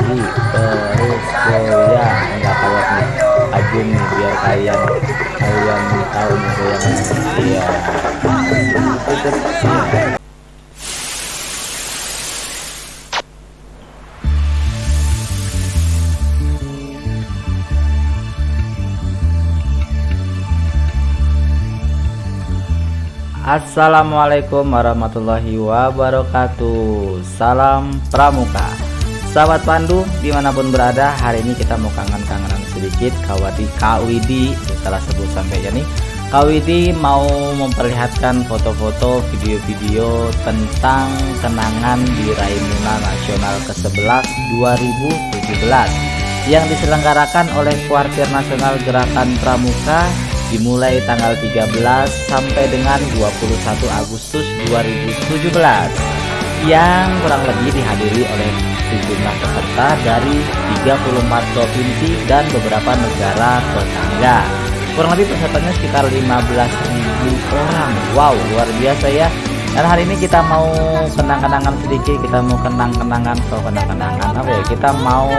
lagi terus goyang enggak kayak nih Ajun nih, biar kalian kalian tahu nih goyangan. Iya, tutup ya. Assalamualaikum warahmatullahi wabarakatuh. Salam Pramuka. Sahabat Pandu dimanapun berada, hari ini kita mau kangen-kangenan sedikit Kak Widi. Salah sebut sampai ya nih, Kak Widi mau memperlihatkan foto-foto, video-video tentang kenangan di Raimuna Nasional ke-11 2017 yang diselenggarakan oleh Kuartir Nasional Gerakan Pramuka dimulai tanggal 13 sampai dengan 21 Agustus 2017 yang kurang lebih dihadiri oleh sejumlah peserta dari 34 provinsi dan beberapa negara tetangga. Kurang lebih pesertanya sekitar 15.000 orang. Wow, luar biasa ya. Dan hari ini kita mau kenang-kenangan sedikit, kita mau kenang-kenangan apa ya? Kita mau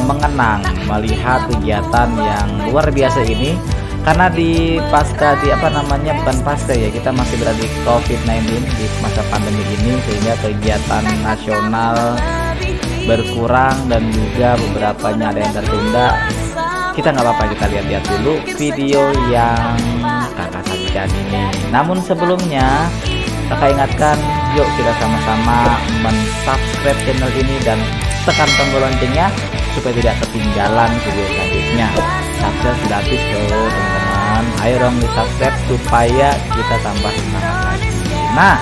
mengenang, melihat kegiatan yang luar biasa ini, karena di pasca bukan pasca ya, kita masih berada di COVID-19 di masa pandemi ini, sehingga kegiatan nasional berkurang dan juga beberapa ada yang tertunda. Kita nggak apa-apa, kita lihat-lihat dulu video yang kakak sajikan ini. Namun sebelumnya kakak ingatkan, yuk kita sama-sama mensubscribe channel ini dan tekan tombol loncengnya supaya tidak ketinggalan video selanjutnya. Subscribe gratis tuh teman-teman, ayo dong di subscribe supaya kita tambah semangat lagi. Nah,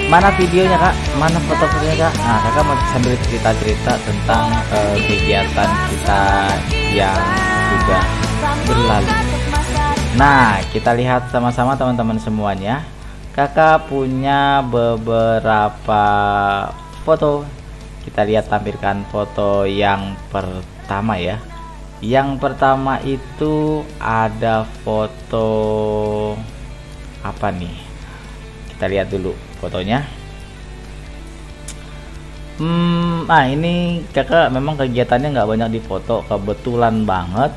mana videonya kak, mana foto-fotonya kak? Nah, kakak mau sambil cerita-cerita tentang kegiatan kita yang sudah berlalu. Nah, kita lihat sama-sama teman-teman semuanya. Kakak punya beberapa foto. Kita lihat, tampilkan foto yang pertama ya. Yang pertama itu ada foto apa nih? Kita lihat dulu fotonya. Nah ini kakak memang kegiatannya nggak banyak di foto, kebetulan banget.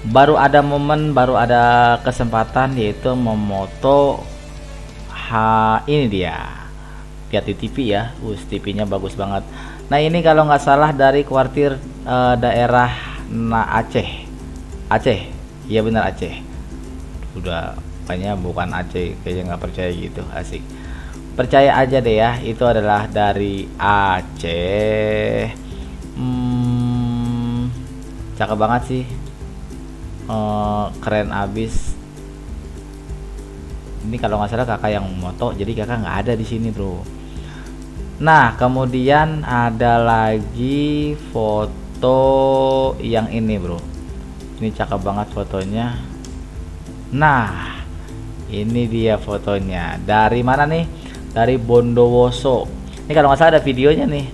Baru ada momen, baru ada kesempatan yaitu memoto. Ini dia. Lihat di TV ya, TV-nya bagus banget. Nah ini kalau nggak salah dari kuartir daerah Aceh, iya benar Aceh. Udah kayaknya bukan Aceh, kayaknya nggak percaya gitu, asik. Percaya aja deh ya, itu adalah dari Aceh. Cakep banget sih, keren abis. Ini kalau nggak salah kakak yang moto, jadi kakak nggak ada di sini bro. Nah kemudian ada lagi foto yang ini bro, ini cakep banget fotonya. Nah ini dia fotonya, dari mana nih? Dari Bondowoso. Ini kalau nggak salah ada videonya nih.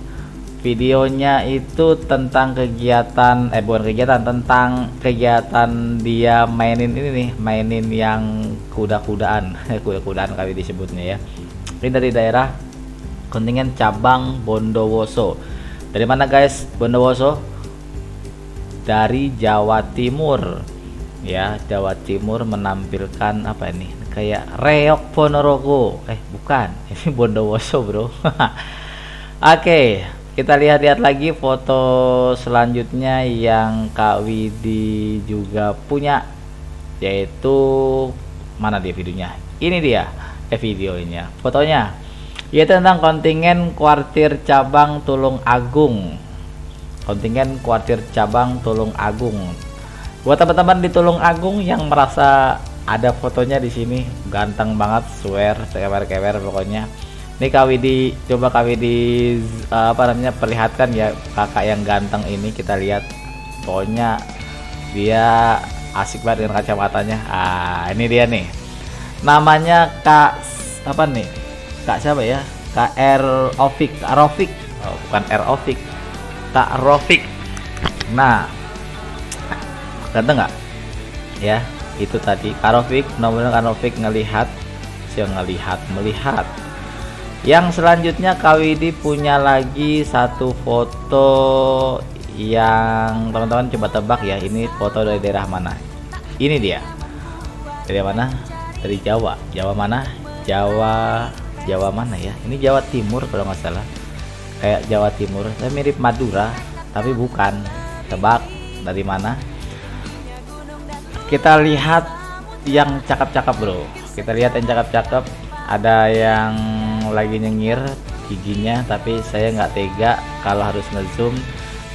Videonya itu tentang kegiatan, bukan kegiatan, tentang kegiatan dia mainin ini nih, mainin yang kuda-kudaan, kuda-kudaan kali disebutnya ya. Ini dari daerah kontingen cabang Bondowoso. Dari mana guys Bondowoso? Dari Jawa Timur ya. Jawa Timur menampilkan apa ini, kayak reok Ponorogo, bukan, ini Bondowoso bro. Oke, kita lihat-lihat lagi foto selanjutnya yang Kak Widi juga punya, yaitu mana dia videonya? Ini dia videonya, fotonya, yaitu tentang kontingen kuartir cabang Tulung Agung. Kontingen kuartir cabang Tulung Agung. Buat teman-teman di Tulung Agung yang merasa ada fotonya di sini, ganteng banget, swear, kewer-kewer pokoknya. Ini Kak Widi, coba Kak Widi perlihatkan ya kakak yang ganteng ini. Kita lihat, pokoknya dia asik banget dengan kacamatanya. Ini dia nih, namanya Kak apa nih, Kak siapa ya? Kak Rofik, bukan Rofik, Kak Rofik. Nah ganteng nggak ya? Itu tadi Kak Rofik, nomornya Kak Rofik melihat Yang selanjutnya Kak Widi punya lagi satu foto yang teman-teman coba tebak ya, ini foto dari daerah mana. Ini dia dari mana? Dari Jawa. Jawa mana? Jawa mana ya? Ini Jawa Timur kalau nggak salah, kayak Jawa Timur, saya mirip Madura tapi bukan. Tebak dari mana? Kita lihat yang cakep-cakep bro, kita lihat yang cakep-cakep. Ada yang lagi nyengir giginya, tapi saya nggak tega kalau harus ngezoom,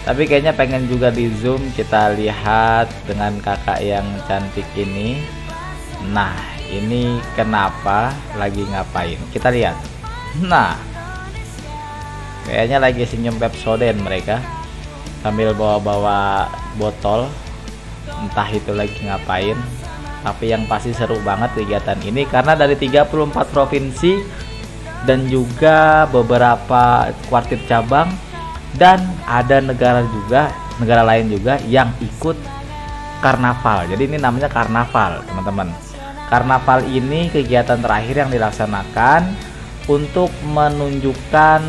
tapi kayaknya pengen juga di zoom. Kita lihat dengan kakak yang cantik ini. Nah ini kenapa lagi ngapain, kita lihat. Nah kayaknya lagi senyum Pepsodent mereka sambil bawa-bawa botol, entah itu lagi ngapain. Tapi yang pasti seru banget kegiatan ini karena dari 34 provinsi dan juga beberapa kuartir cabang, dan ada negara lain juga yang ikut karnaval. Jadi ini namanya karnaval teman-teman. Karnaval ini kegiatan terakhir yang dilaksanakan untuk menunjukkan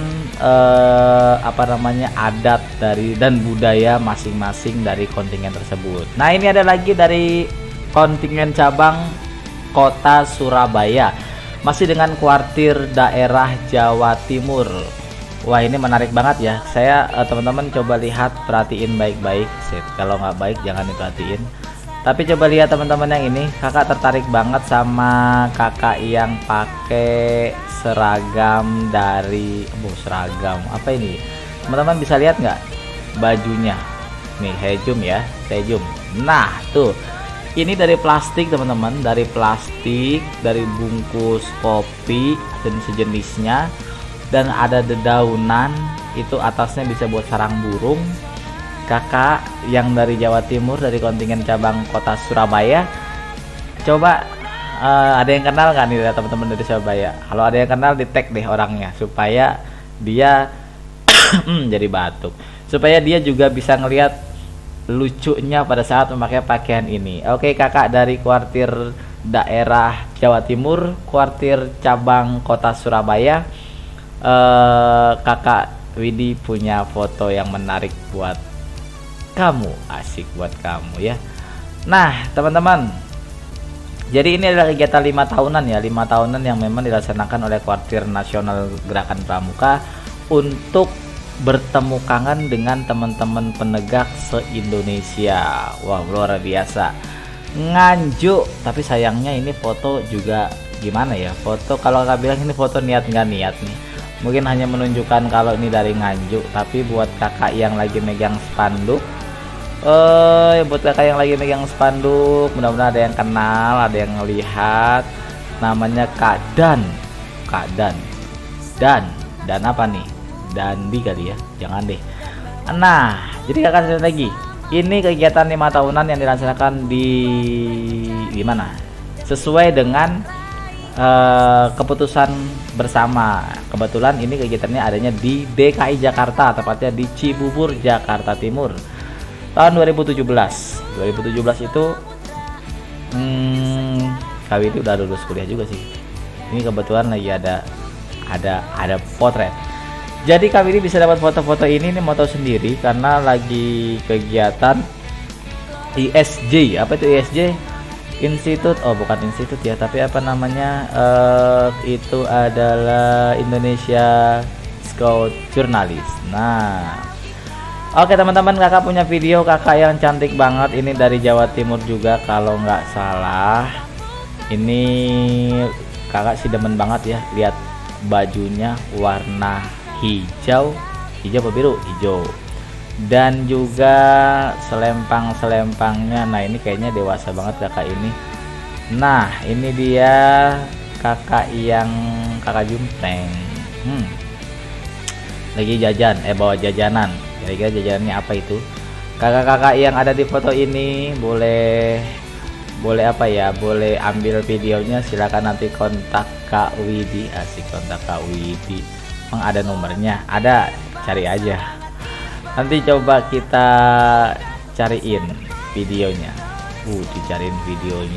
adat dari dan budaya masing-masing dari kontingen tersebut. Nah ini ada lagi dari kontingen cabang Kota Surabaya, masih dengan kuartir daerah Jawa Timur. Wah ini menarik banget ya. Saya teman-teman coba lihat, perhatiin baik-baik. Kalau nggak baik jangan diperhatiin, tapi coba lihat teman-teman yang ini. Kakak tertarik banget sama kakak yang pakai seragam dari seragam apa ini teman-teman, bisa lihat nggak bajunya nih? Hejum ya, hejum. Nah tuh, ini dari plastik teman-teman, dari plastik, dari bungkus kopi dan sejenisnya, dan ada dedaunan. Itu atasnya bisa buat sarang burung. Kakak yang dari Jawa Timur, dari kontingen cabang Kota Surabaya. Coba ada yang kenal nggak nih teman-teman dari Surabaya? Kalau ada yang kenal, di tag deh orangnya supaya dia jadi batuk, supaya dia juga bisa ngelihat lucunya pada saat memakai pakaian ini. Oke, kakak dari kuartir daerah Jawa Timur, kuartir cabang Kota Surabaya, kakak Widi punya foto yang menarik buat kamu, asik buat kamu ya. Nah teman-teman, jadi ini adalah kegiatan 5 tahunan ya, 5 tahunan yang memang dilaksanakan oleh kuartir nasional Gerakan Pramuka untuk bertemu kangen dengan teman-teman penegak se-Indonesia. Wah luar biasa, nganjuk. Tapi sayangnya ini foto juga gimana ya, foto kalau kakak bilang ini foto niat nggak niat nih, mungkin hanya menunjukkan kalau ini dari Nganjuk. Tapi buat kakak yang lagi megang spanduk, mudah-mudahan ada yang kenal, ada yang ngelihat. Namanya Kak Dan apa nih, Dandi kali ya, jangan deh. Nah jadi kakak sekali lagi, ini kegiatan 5 tahunan yang dilaksanakan di mana, sesuai dengan keputusan bersama. Kebetulan ini kegiatannya adanya di DKI Jakarta, tepatnya di Cibubur, Jakarta Timur, tahun 2017 itu. Kami itu udah lulus kuliah juga sih. Ini kebetulan lagi ada potret. Jadi kami ini bisa dapat foto-foto ini mau tahu sendiri karena lagi kegiatan ISJ. Apa itu ISJ? Institut, bukan institut ya, tapi apa namanya, itu adalah Indonesia Scout Jurnalis. Nah oke teman-teman, kakak punya video kakak yang cantik banget. Ini dari Jawa Timur juga kalau nggak salah. Ini kakak sih demen banget ya, lihat bajunya warna hijau apa biru? Hijau. Dan juga selempangnya. Nah ini kayaknya dewasa banget kakak ini. Nah ini dia kakak jumpreng, lagi jajan, bawa jajanan. Kira-kira jajanannya apa itu? Kakak-kakak yang ada di foto ini boleh apa ya, boleh ambil videonya, silakan nanti kontak Kak Widi. Asik, kontak Kak Widi. Emang ada nomornya? Ada, cari aja. Nanti coba kita cariin videonya.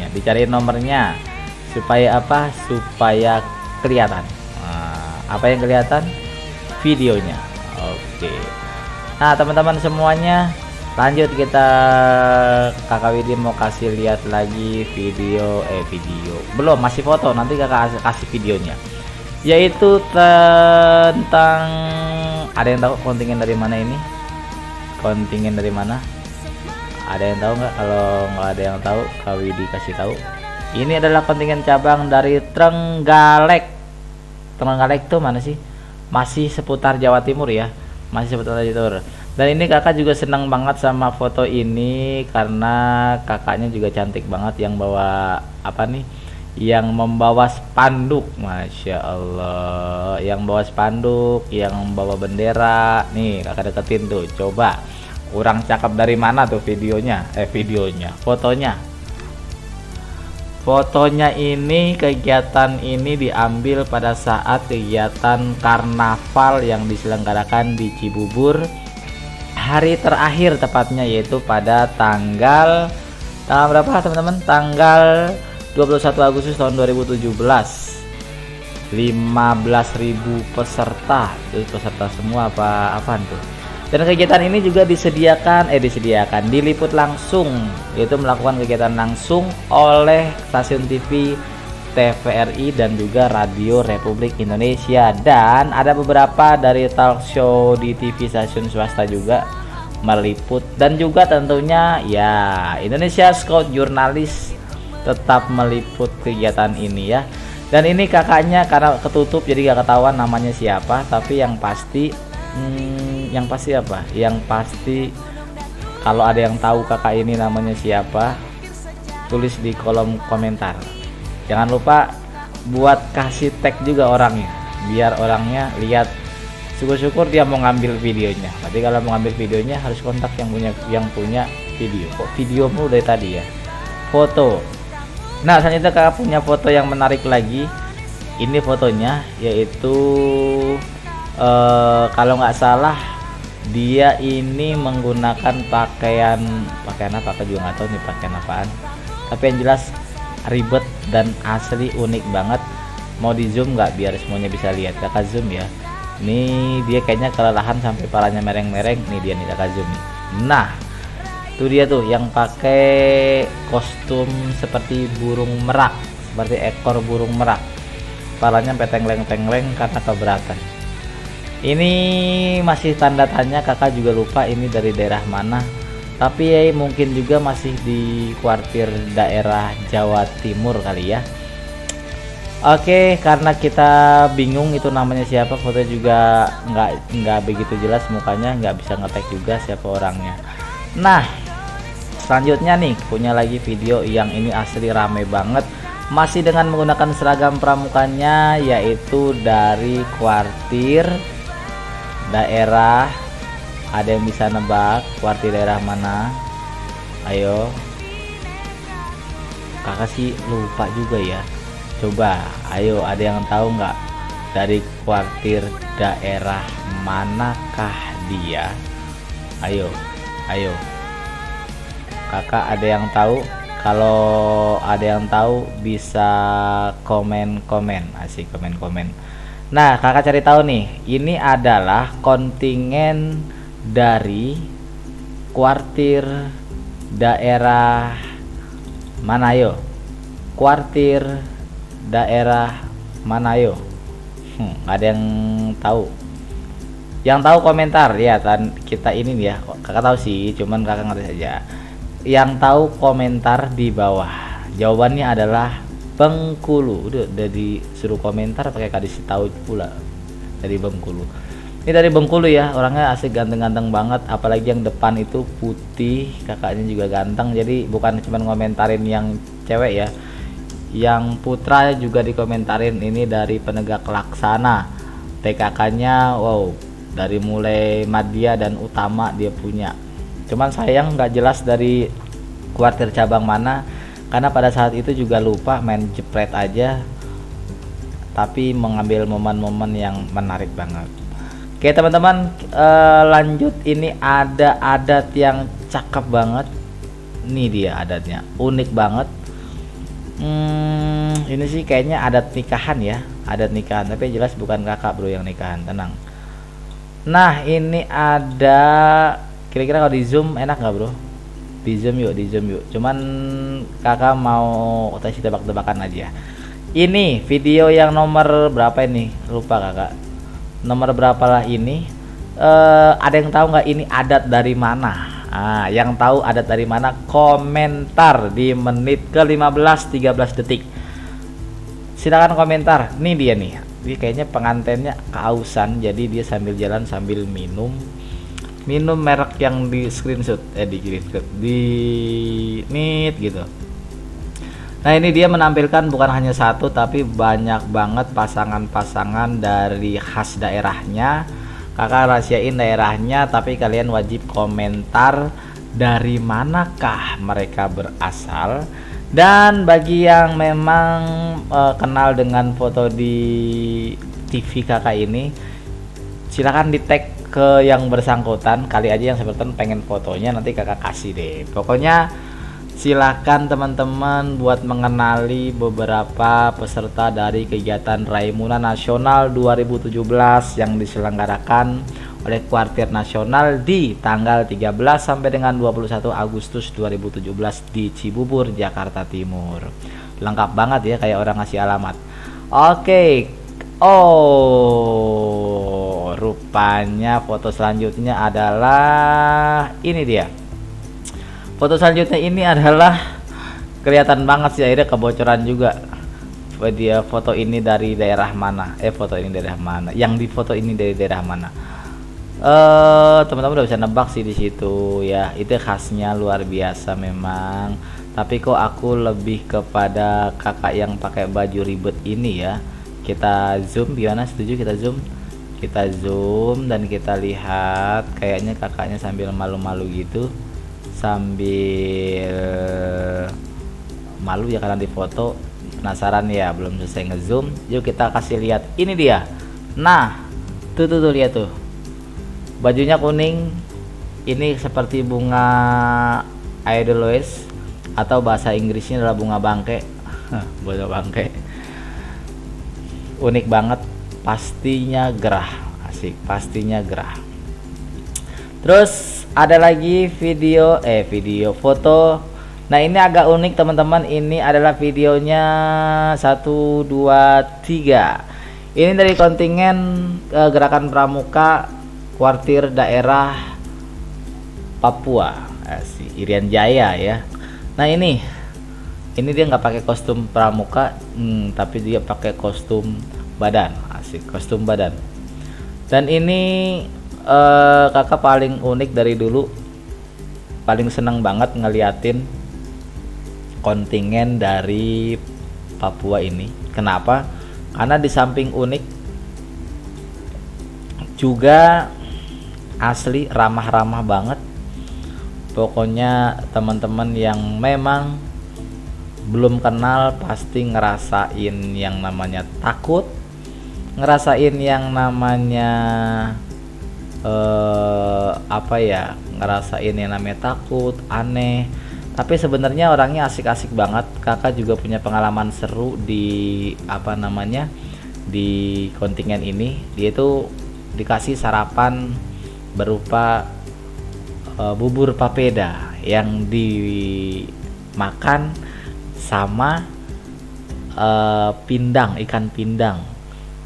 Dicariin nomornya supaya apa? Supaya kelihatan. Nah, apa yang kelihatan? Videonya. Oke. Nah teman-teman semuanya, lanjut kita, kakak Widi mau kasih lihat lagi video belum, masih foto, nanti kakak kasih videonya, yaitu tentang, ada yang tahu kontingen dari mana ini? Kontingen dari mana? Ada yang tahu nggak? Kalau nggak ada yang tahu, Kak Widi kasih tahu. Ini adalah kontingen cabang dari Trenggalek. Trenggalek tuh mana sih? Masih seputar Jawa Timur ya, masih seputar Jawa Timur. Dan ini kakak juga senang banget sama foto ini karena kakaknya juga cantik banget, yang bawa apa nih, yang membawa spanduk, Masya Allah, yang bawa spanduk, yang bawa bendera. Nih kakak deketin tuh, coba kurang cakep dari mana tuh videonya, fotonya ini, kegiatan ini diambil pada saat kegiatan karnaval yang diselenggarakan di Cibubur hari terakhir, tepatnya yaitu pada tanggal berapa teman-teman? Tanggal 21 Agustus tahun 2017. 15.000 peserta, itu peserta semua apaan tuh. Dan kegiatan ini juga diliput langsung, yaitu melakukan kegiatan langsung oleh stasiun TV TVRI dan juga Radio Republik Indonesia, dan ada beberapa dari talk show di TV stasiun swasta juga meliput, dan juga tentunya ya Indonesia Scout Jurnalis tetap meliput kegiatan ini ya. Dan ini kakaknya karena ketutup jadi gak ketahuan namanya siapa, tapi yang pasti kalau ada yang tahu kakak ini namanya siapa, tulis di kolom komentar. Jangan lupa buat kasih tag juga orangnya, biar orangnya lihat. Syukur-syukur dia mau ngambil videonya. Tapi kalau mau ngambil videonya harus kontak yang punya video. Kok video mulu dari tadi ya? Foto. Nah, selanjutnya kakak punya foto yang menarik lagi. Ini fotonya yaitu kalau nggak salah dia ini menggunakan pakaian apa, aku juga nggak tahu nih pakaian apaan. Tapi yang jelas ribet dan asli unik banget. Mau di zoom nggak biar semuanya bisa lihat? Kakak zoom ya. Nih dia kayaknya kelelahan sampai palanya mereng-mereng. Nih dia nih, kakak zoom nih. Nah itu dia tuh yang pakai kostum seperti burung merak, seperti ekor burung merak, palanya petengleng-tengleng karena keberatan. Ini masih tanda tanya, kakak juga lupa ini dari daerah mana, tapi ya mungkin juga masih di kuartir daerah Jawa Timur kali ya. Oke, karena kita bingung itu namanya siapa, foto juga nggak begitu jelas mukanya, nggak bisa ngetek juga siapa orangnya. Nah selanjutnya nih punya lagi video yang ini asli rame banget, masih dengan menggunakan seragam pramukanya, yaitu dari kuartir daerah. Ada yang bisa nebak kuartir daerah mana? Ayo, kakak sih lupa juga ya. Coba ayo, ada yang tahu nggak dari kuartir daerah manakah dia? Ayo kakak, ada yang tahu? Kalau ada yang tahu bisa komen-komen, asik komen-komen. Nah kakak cari tahu nih, ini adalah kontingen dari kuartir daerah mana? Ayo, kuartir daerah mana? Ayo, ada yang tahu? Yang tahu komentar ya. Kita ini ya, kakak tahu sih, cuman kakak ngerti saja. Yang tahu komentar di bawah. Jawabannya adalah Bengkulu. Udah disuruh komentar pakai kasih tahu pula dari Bengkulu. Ini dari Bengkulu ya, orangnya asik, ganteng-ganteng banget, apalagi yang depan itu putih, kakaknya juga ganteng. Jadi bukan cuma ngomentarin yang cewek ya, yang putra juga dikomentarin. Ini dari penegak laksana, TKK-nya wow, dari mulai Madya dan Utama dia punya. Cuman sayang nggak jelas dari kuartir cabang mana, karena pada saat itu juga lupa, main jepret aja, tapi mengambil momen-momen yang menarik banget. Oke teman-teman, lanjut. Ini ada adat yang cakep banget. Ini dia adatnya, unik banget. Ini sih kayaknya adat nikahan ya, adat nikahan, tapi jelas bukan kakak bro yang nikahan, tenang. Nah ini ada, kira-kira kalau di zoom enak nggak bro? Di zoom yuk, di zoom yuk. Cuman kakak mau tes tebak-tebakan aja. Ini video yang nomor berapa ini? Lupa kakak. Nomor berapa lah ini? Ada yang tahu nggak ini adat dari mana? Yang tahu adat dari mana komentar di menit ke 15-13 detik. Silakan komentar. Nih dia nih. Dia kayaknya pengantennya kehausan, jadi dia sambil jalan sambil minum merek yang di screenshot, di nit gitu. Nah ini dia menampilkan bukan hanya satu tapi banyak banget pasangan-pasangan dari khas daerahnya. Kakak rahasiain daerahnya, tapi kalian wajib komentar dari manakah mereka berasal. Dan bagi yang memang kenal dengan foto di TV kakak ini, silahkan di tag ke yang bersangkutan. Kali aja yang seperti pengen fotonya, nanti kakak kasih deh. Pokoknya silakan teman-teman buat mengenali beberapa peserta dari kegiatan Raimuna Nasional 2017 yang diselenggarakan oleh Kuartir Nasional di tanggal 13 sampai dengan 21 Agustus 2017 di Cibubur, Jakarta Timur. Lengkap banget ya, kayak orang ngasih alamat. Oke. Oh, rupanya foto selanjutnya adalah ini dia. Foto selanjutnya ini adalah kelihatan banget sih, akhirnya kebocoran juga. Dia foto ini dari daerah mana? Foto ini daerah mana? Yang di foto ini dari daerah mana? Teman-teman udah bisa nebak sih di situ ya. Itu khasnya luar biasa memang. Tapi kok aku lebih kepada kakak yang pakai baju ribet ini ya. Kita zoom, gimana? Setuju kita zoom? Kita zoom dan kita lihat kayaknya kakaknya sambil malu-malu gitu. Sambil malu ya karena di foto. Penasaran ya, belum selesai ngezoom. Yuk kita kasih lihat, ini dia. Nah tuh lihat tuh, bajunya kuning. Ini seperti bunga Edelweiss, atau bahasa Inggrisnya adalah bunga bangke. Bunga bangke unik banget, pastinya gerah. Asik, pastinya gerah. Terus ada lagi video foto. Nah ini agak unik teman-teman, ini adalah videonya 1, 2, 3. Ini dari kontingen Gerakan Pramuka Kuartir Daerah Papua, Irian Jaya ya. Nah ini dia nggak pakai kostum pramuka, tapi dia pakai kostum badan. Asik, kostum badan. Dan ini kakak paling unik dari dulu, paling seneng banget ngeliatin kontingen dari Papua ini. Kenapa? Karena di samping unik juga asli ramah-ramah banget. Pokoknya teman-teman yang memang belum kenal pasti ngerasain yang namanya takut, ngerasain yang namanya ngerasain yang namanya takut, aneh. Tapi sebenarnya orangnya asik-asik banget. Kakak juga punya pengalaman seru di di kontingen ini. Dia itu dikasih sarapan berupa bubur papeda yang dimakan sama pindang, ikan pindang.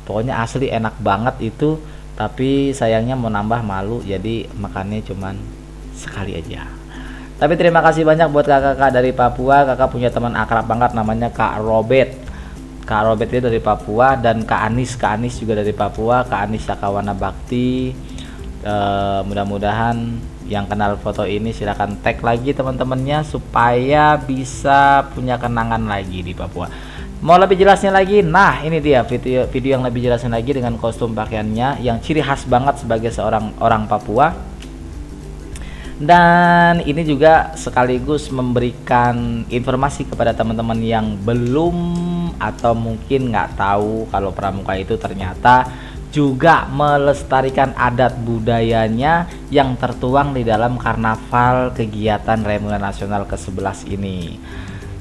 Pokoknya asli enak banget itu. Tapi sayangnya mau nambah malu, jadi makannya cuman sekali aja. Tapi terima kasih banyak buat kakak-kakak dari Papua. Kakak punya teman akrab banget namanya Kak Robert. Kak Robert itu dari Papua, dan Kak Anis juga dari Papua. Kak Anis Sakawana Bakti. Mudah-mudahan yang kenal foto ini silahkan tag lagi teman-temannya supaya bisa punya kenangan lagi di Papua. Mau lebih jelasnya lagi, nah ini dia video yang lebih jelasnya lagi dengan kostum pakaiannya yang ciri khas banget sebagai seorang orang Papua. Dan ini juga sekaligus memberikan informasi kepada teman-teman yang belum atau mungkin nggak tahu kalau pramuka itu ternyata juga melestarikan adat budayanya yang tertuang di dalam karnaval kegiatan Raimuna Nasional ke-11 ini.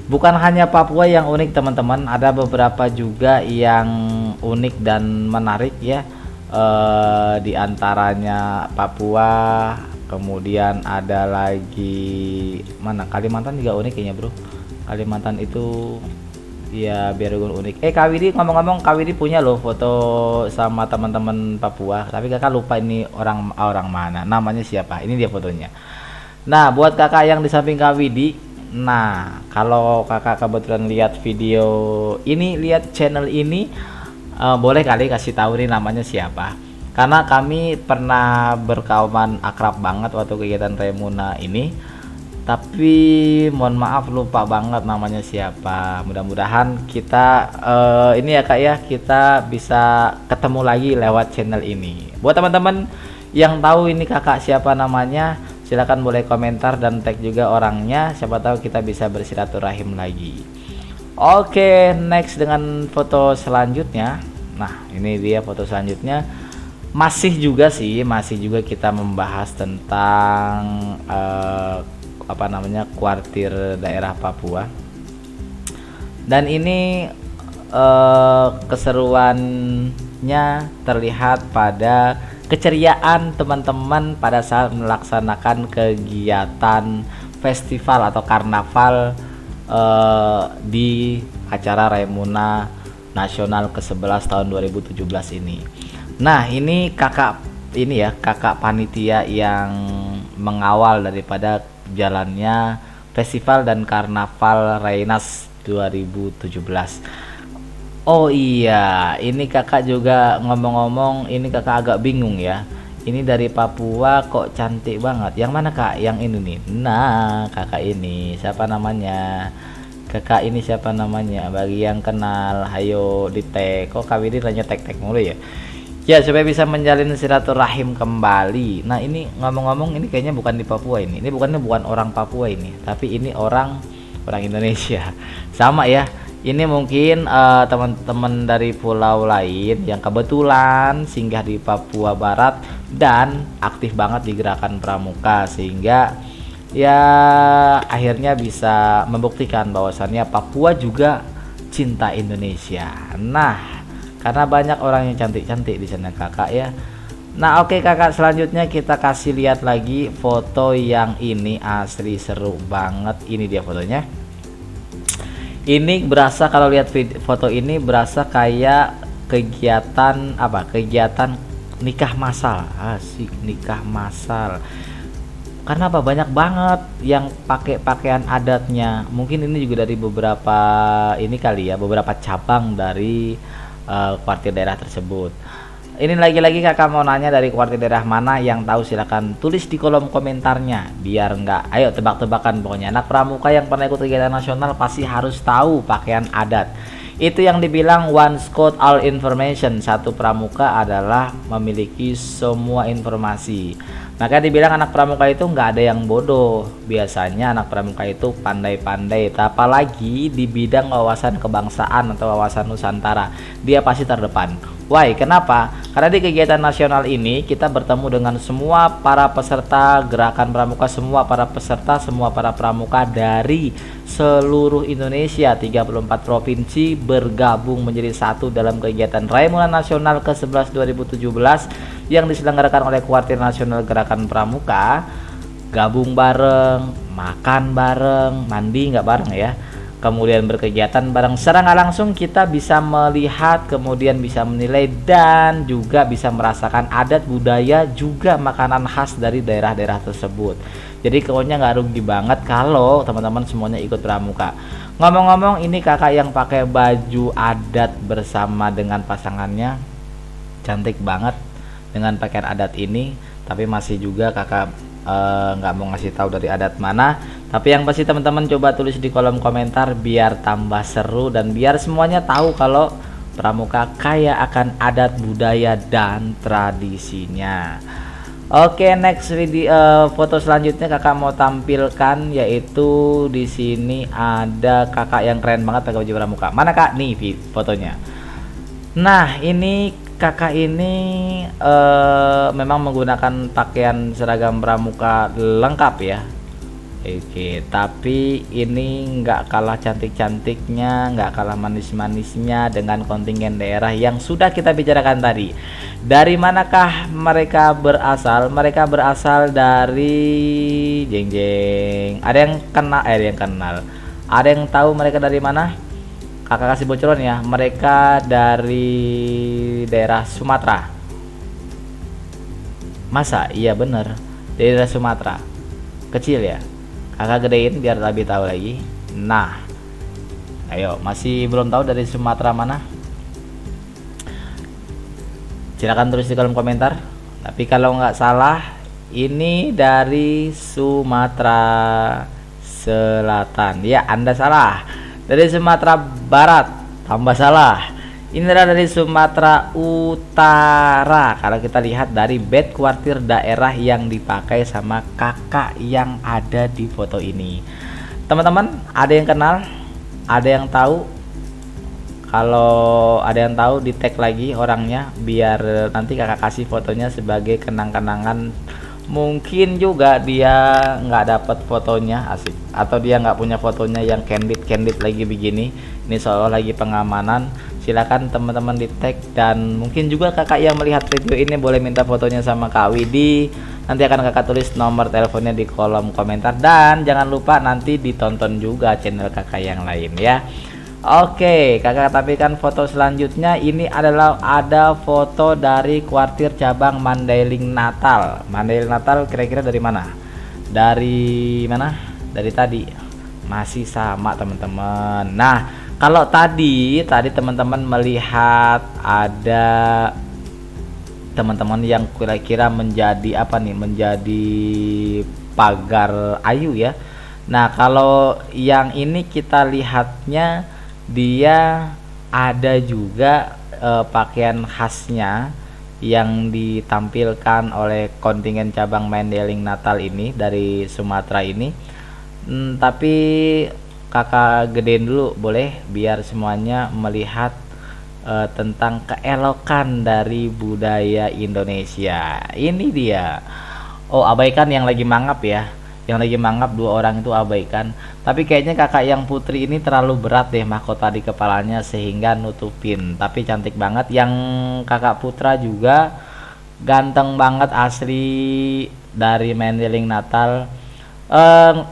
Bukan hanya Papua yang unik teman-teman, ada beberapa juga yang unik dan menarik ya. Di antaranya Papua, kemudian ada lagi mana, Kalimantan juga unik kayaknya bro. Kalimantan itu ya biar unik. Kak Widi, ngomong-ngomong, Kak Widi punya loh foto sama teman-teman Papua, tapi kakak lupa ini orang mana, namanya siapa. Ini dia fotonya. Nah, buat kakak yang di samping Kak Widi, nah kalau kakak kebetulan lihat video ini, lihat channel ini, boleh kali kasih tahu nih namanya siapa. Karena kami pernah berkawan akrab banget waktu kegiatan Remuna ini, tapi mohon maaf lupa banget namanya siapa. Mudah-mudahan kita ini ya kak ya, kita bisa ketemu lagi lewat channel ini. Buat teman-teman yang tahu ini kakak siapa namanya, silahkan boleh komentar dan tag juga orangnya, siapa tahu kita bisa bersilaturahim lagi. Oke, next dengan foto selanjutnya. Nah, ini dia foto selanjutnya. Masih juga kita membahas tentang kuartir daerah Papua. Dan ini keseruannya terlihat pada keceriaan teman-teman pada saat melaksanakan kegiatan festival atau karnaval di acara Remuna Nasional ke-11 tahun 2017 ini. Nah, ini kakak panitia yang mengawal daripada jalannya festival dan karnaval Rainas 2017. Oh iya, ini kakak juga ngomong-ngomong, ini kakak agak bingung ya. Ini dari Papua kok cantik banget. Yang mana kak? Yang ini nih. Nah, kakak ini siapa namanya? Kakak ini siapa namanya? Bagi yang kenal, hayo di tag. Kok Kak Widi nanya tag mulu ya? Ya, supaya bisa menjalin silaturahim kembali. Nah, ini ngomong-ngomong, ini kayaknya bukan di Papua ini. Ini bukan orang Papua ini, tapi ini orang Indonesia. Sama ya. Ini mungkin teman-teman dari pulau lain yang kebetulan singgah di Papua Barat dan aktif banget di gerakan pramuka, sehingga ya akhirnya bisa membuktikan bahwasannya Papua juga cinta Indonesia. Nah, karena banyak orang yang cantik-cantik di sana kakak ya. Nah, oke kakak, selanjutnya kita kasih lihat lagi foto yang ini, asli seru banget. Ini dia fotonya. Ini berasa, kalau lihat foto ini berasa kayak kegiatan nikah massal. Asik, nikah massal. Karena banyak banget yang pakai pakaian adatnya. Mungkin ini juga dari beberapa beberapa cabang dari kuartir daerah tersebut. Ini lagi-lagi kakak mau nanya dari kuartir daerah mana, yang tahu silahkan tulis di kolom komentarnya, biar nggak, ayo tebak-tebakan. Pokoknya anak pramuka yang pernah ikut kegiatan nasional pasti harus tahu pakaian adat. Itu yang dibilang one code all information. Satu pramuka adalah memiliki semua informasi. Maka dibilang anak pramuka itu nggak ada yang bodoh. Biasanya anak pramuka itu pandai-pandai, apalagi di bidang wawasan kebangsaan atau wawasan Nusantara, dia pasti terdepan. Why? Kenapa? Karena di kegiatan nasional ini kita bertemu dengan semua para peserta gerakan pramuka, semua para pramuka dari seluruh Indonesia, 34 provinsi bergabung menjadi satu dalam kegiatan Remuna Nasional ke-11 2017 yang diselenggarakan oleh Kuartir Nasional Gerakan Pramuka. Gabung bareng, makan bareng, mandi nggak bareng ya, kemudian berkegiatan bareng. Secara nggak langsung kita bisa melihat, kemudian bisa menilai, dan juga bisa merasakan adat budaya juga makanan khas dari daerah-daerah tersebut. Jadi pokoknya nggak rugi banget kalau teman-teman semuanya ikut pramuka. Ngomong-ngomong, ini kakak yang pakai baju adat bersama dengan pasangannya, cantik banget dengan pakaian adat ini. Tapi masih juga kakak nggak mau ngasih tahu dari adat mana, tapi yang pasti teman-teman coba tulis di kolom komentar biar tambah seru dan biar semuanya tahu kalau pramuka kaya akan adat budaya dan tradisinya. Oke, next video, foto selanjutnya kakak mau tampilkan, yaitu di sini ada kakak yang keren banget pakai baju pramuka. Mana kak? Nih fotonya. Nah, ini kakak ini memang menggunakan pakaian seragam pramuka lengkap ya. Oke, tapi ini nggak kalah cantik-cantiknya, nggak kalah manis-manisnya dengan kontingen daerah yang sudah kita bicarakan tadi. Dari manakah mereka berasal? Mereka berasal dari jeng jeng. Ada yang kenal, ada yang kenal. Ada yang tahu mereka dari mana? Kakak kasih bocoran ya. Mereka dari daerah Sumatera. Masa? Iya bener. Dari daerah Sumatera. Kecil ya. Kakak gedein biar lebih tahu lagi. Nah, ayo, masih belum tahu dari Sumatera mana? Silahkan tulis di kolom komentar. Tapi kalau nggak salah, ini dari Sumatera Selatan. Ya, Anda salah. Dari Sumatera Barat, tambah salah. Ini adalah dari Sumatera Utara. Kalau kita lihat dari bed kuartir daerah yang dipakai sama kakak yang ada di foto ini. Teman-teman, ada yang kenal? Ada yang tahu? Kalau ada yang tahu, di tag lagi orangnya biar nanti kakak kasih fotonya sebagai kenang-kenangan. Mungkin juga dia nggak dapat fotonya, asik, atau dia nggak punya fotonya yang candid lagi begini. Ini seolah lagi pengamanan. Silakan teman-teman di tag, dan mungkin juga kakak yang melihat video ini boleh minta fotonya sama Kak Widi. Nanti akan kakak tulis nomor teleponnya di kolom komentar, dan jangan lupa nanti ditonton juga channel kakak yang lain ya. Oke, kakak tampilkan foto selanjutnya. Ini adalah ada foto dari kuartir cabang Mandailing Natal. Mandailing Natal kira-kira dari mana? Dari mana? Dari tadi. Masih sama teman-teman. Nah, kalau tadi teman-teman melihat ada teman-teman yang kira-kira menjadi apa nih? Menjadi pagar ayu ya. Nah, kalau yang ini kita lihatnya dia ada juga pakaian khasnya yang ditampilkan oleh kontingen cabang Mandailing Natal ini dari Sumatera ini. Tapi kakak gedein dulu boleh, biar semuanya melihat tentang keelokan dari budaya Indonesia. Ini dia. Oh, abaikan yang lagi mangap ya. Yang lagi mangap dua orang itu abaikan. Tapi kayaknya kakak yang putri ini terlalu berat deh mahkota di kepalanya sehingga nutupin. Tapi cantik banget. Yang kakak putra juga ganteng banget asli dari Mandailing Natal.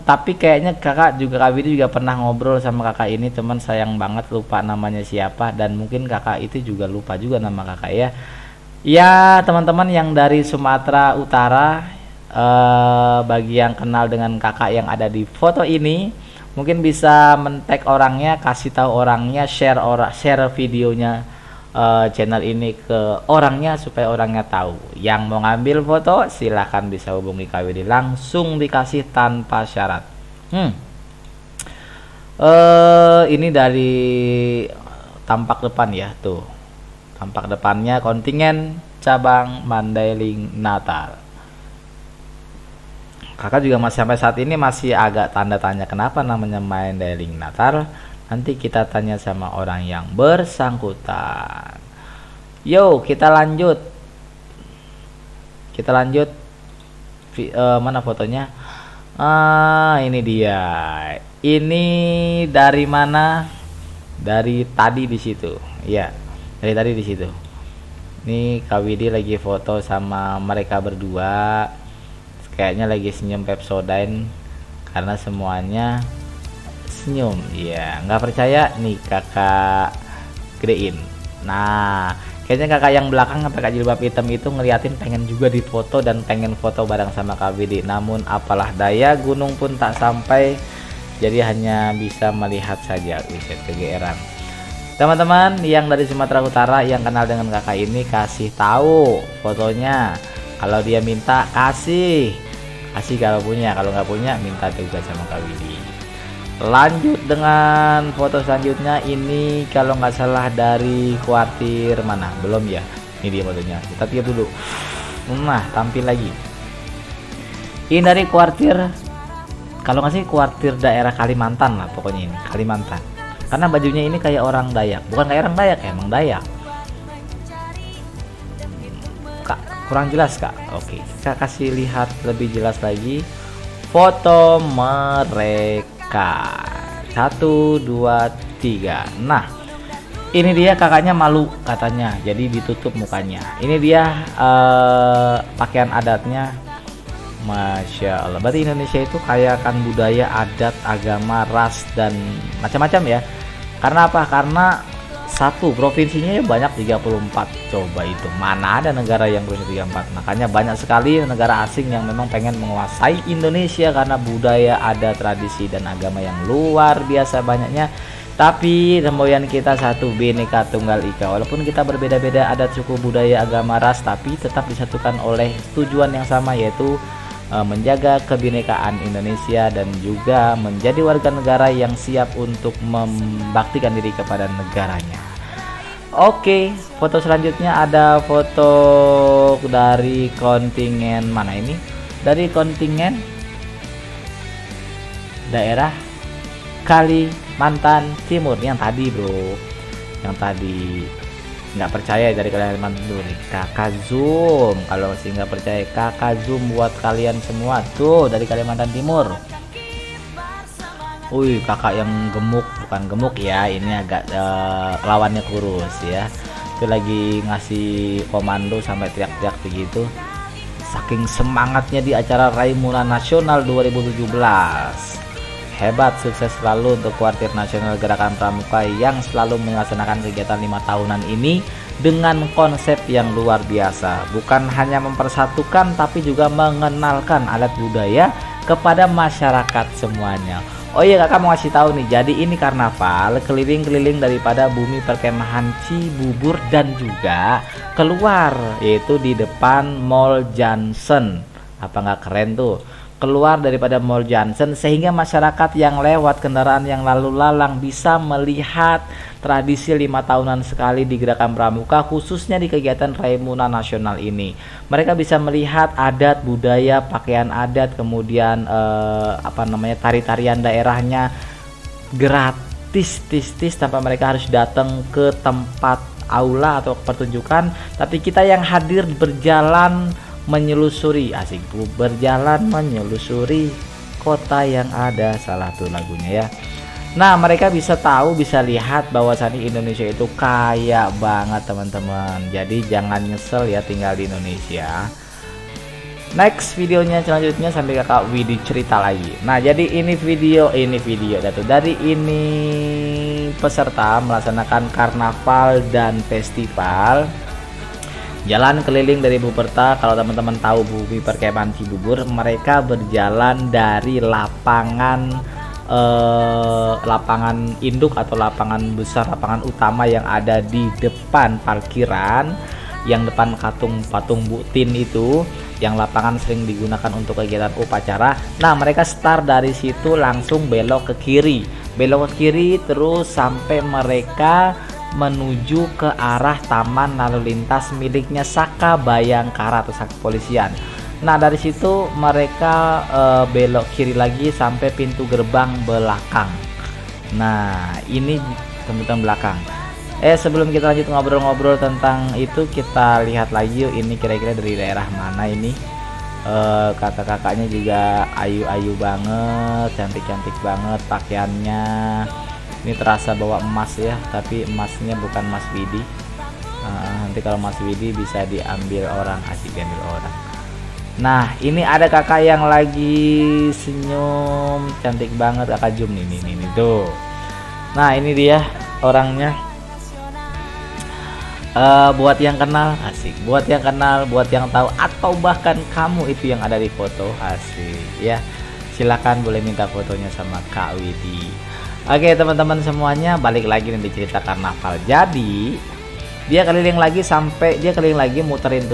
Tapi kayaknya kakak Widi juga pernah ngobrol sama kakak ini, teman sayang banget lupa namanya siapa, dan mungkin kakak itu juga lupa juga nama kakak ya. Ya teman-teman yang dari Sumatera Utara, bagi yang kenal dengan kakak yang ada di foto ini, mungkin bisa men-tag orangnya, kasih tahu orangnya, share videonya channel ini ke orangnya supaya orangnya tahu. Yang mau ngambil foto silahkan bisa hubungi Kak Widi, langsung dikasih tanpa syarat. Ini dari tampak depan ya, tuh tampak depannya kontingen cabang Mandailing Natal. Kakak juga masih sampai saat ini masih agak tanda tanya kenapa namanya Mandailing Natal. Nanti kita tanya sama orang yang bersangkutan. Yo, kita lanjut. Mana fotonya? Ini dia. Ini dari mana? Dari tadi di situ. Ya, dari tadi di situ. Ini Kak Widi lagi foto sama mereka berdua. Kayaknya lagi senyum Pepsodent karena semuanya senyum. Ya, nggak percaya nih kakak gedein. Nah, kayaknya kakak yang belakang pakai jilbab hitam itu ngeliatin pengen juga difoto dan pengen foto bareng sama Kak Widi. Namun apalah daya, gunung pun tak sampai, jadi hanya bisa melihat saja. Wiset, kegeeran. Teman-teman yang dari Sumatera Utara yang kenal dengan kakak ini, kasih tahu fotonya. Kalau dia minta kasih kalau punya, kalau nggak punya minta juga sama Kak Widi. Lanjut dengan foto selanjutnya. Ini kalau nggak salah dari kuartir mana, belum ya, ini dia fotonya, kita tiap dulu. Nah, tampil lagi. Ini dari kuartir, kalau nggak sih kuartir daerah Kalimantan lah pokoknya, ini Kalimantan, karena bajunya ini kayak orang Dayak, bukan kayak orang Dayak ya, emang Dayak. Kak, kurang jelas Kak. Oke, kita kasih lihat lebih jelas lagi foto mereka. 1, 2, 3. Nah, ini dia kakaknya malu katanya, jadi ditutup mukanya. Ini dia pakaian adatnya. Masya Allah, berarti Indonesia itu kaya akan budaya, adat, agama, ras, dan macam-macam ya. Karena apa? Karena satu provinsinya ya banyak 34. Coba itu, mana ada negara yang provinsi 34. Makanya banyak sekali negara asing yang memang pengen menguasai Indonesia karena budaya, adat, tradisi, dan agama yang luar biasa banyaknya. Tapi semboyan kita satu, Bhinneka Tunggal Ika. Walaupun kita berbeda-beda adat, suku, budaya, agama, ras, tapi tetap disatukan oleh tujuan yang sama, yaitu menjaga kebinekaan Indonesia dan juga menjadi warga negara yang siap untuk membaktikan diri kepada negaranya. Oke, foto selanjutnya ada foto dari kontingen mana ini? Dari kontingen daerah Kalimantan Timur yang tadi, bro. Yang tadi nggak percaya dari Kalimantan Timur nih, kakak zoom. Kalau masih nggak percaya, kakak zoom buat kalian semua tuh dari Kalimantan Timur. Wih, kakak yang gemuk, bukan gemuk ya, ini agak lawannya kurus ya. Itu lagi ngasih komando sampai teriak-teriak begitu, saking semangatnya di acara Raimuna Nasional 2017. Hebat, sukses selalu untuk Kuartir Nasional Gerakan Pramuka yang selalu melaksanakan kegiatan 5 tahunan ini dengan konsep yang luar biasa. Bukan hanya mempersatukan tapi juga mengenalkan adat budaya kepada masyarakat semuanya. Oh iya, kakak mau kasih tahu nih, jadi ini karnaval keliling-keliling daripada bumi perkemahan Cibubur dan juga keluar, yaitu di depan Mall Johnson. Apa nggak keren tuh? Keluar daripada Mall Johnson sehingga masyarakat yang lewat, kendaraan yang lalu lalang bisa melihat tradisi 5 tahunan sekali di Gerakan Pramuka, khususnya di kegiatan Raimuna Nasional ini. Mereka bisa melihat adat, budaya, pakaian adat, kemudian tari-tarian daerahnya gratis tanpa mereka harus datang ke tempat aula atau pertunjukan, tapi kita yang hadir berjalan menyelusuri, asik, berjalan menyelusuri kota yang ada, salah tuh lagunya ya. Nah, mereka bisa tahu, bisa lihat bahwasannya Indonesia itu kaya banget teman-teman. Jadi jangan nyesel ya tinggal di Indonesia. Next videonya selanjutnya sampai kakak Widi cerita lagi. Nah, jadi ini video dari ini peserta melaksanakan karnaval dan festival jalan keliling dari Buperta. Kalau teman-teman tahu bumi perkemahan Cibubur, mereka berjalan dari lapangan induk atau lapangan besar, lapangan utama yang ada di depan parkiran, yang depan patung Butin itu, yang lapangan sering digunakan untuk kegiatan upacara. Nah, mereka start dari situ langsung belok ke kiri terus sampai mereka menuju ke arah taman lalu lintas miliknya Saka Bayangkara atau Saka Kepolisian. Nah, dari situ mereka belok kiri lagi sampai pintu gerbang belakang. Nah, ini teman-teman belakang. Sebelum kita lanjut ngobrol-ngobrol tentang itu, kita lihat lagi yuk, ini kira-kira dari daerah mana ini. Kakak-kakaknya juga ayu-ayu banget, cantik-cantik banget pakaiannya. Ini terasa bawa emas ya, tapi emasnya bukan Mas Widi. Nanti kalau Mas Widi bisa diambil orang, asik diambil orang. Nah, ini ada kakak yang lagi senyum, cantik banget, kakak zoom nih tuh. Nah, ini dia orangnya. Buat yang kenal, asik. Buat yang kenal, buat yang tahu, atau bahkan kamu itu yang ada di foto, asik ya. Silakan boleh minta fotonya sama Kak Widi. Oke teman-teman semuanya, balik lagi nih di cerita karnaval. Jadi dia keliling lagi muterin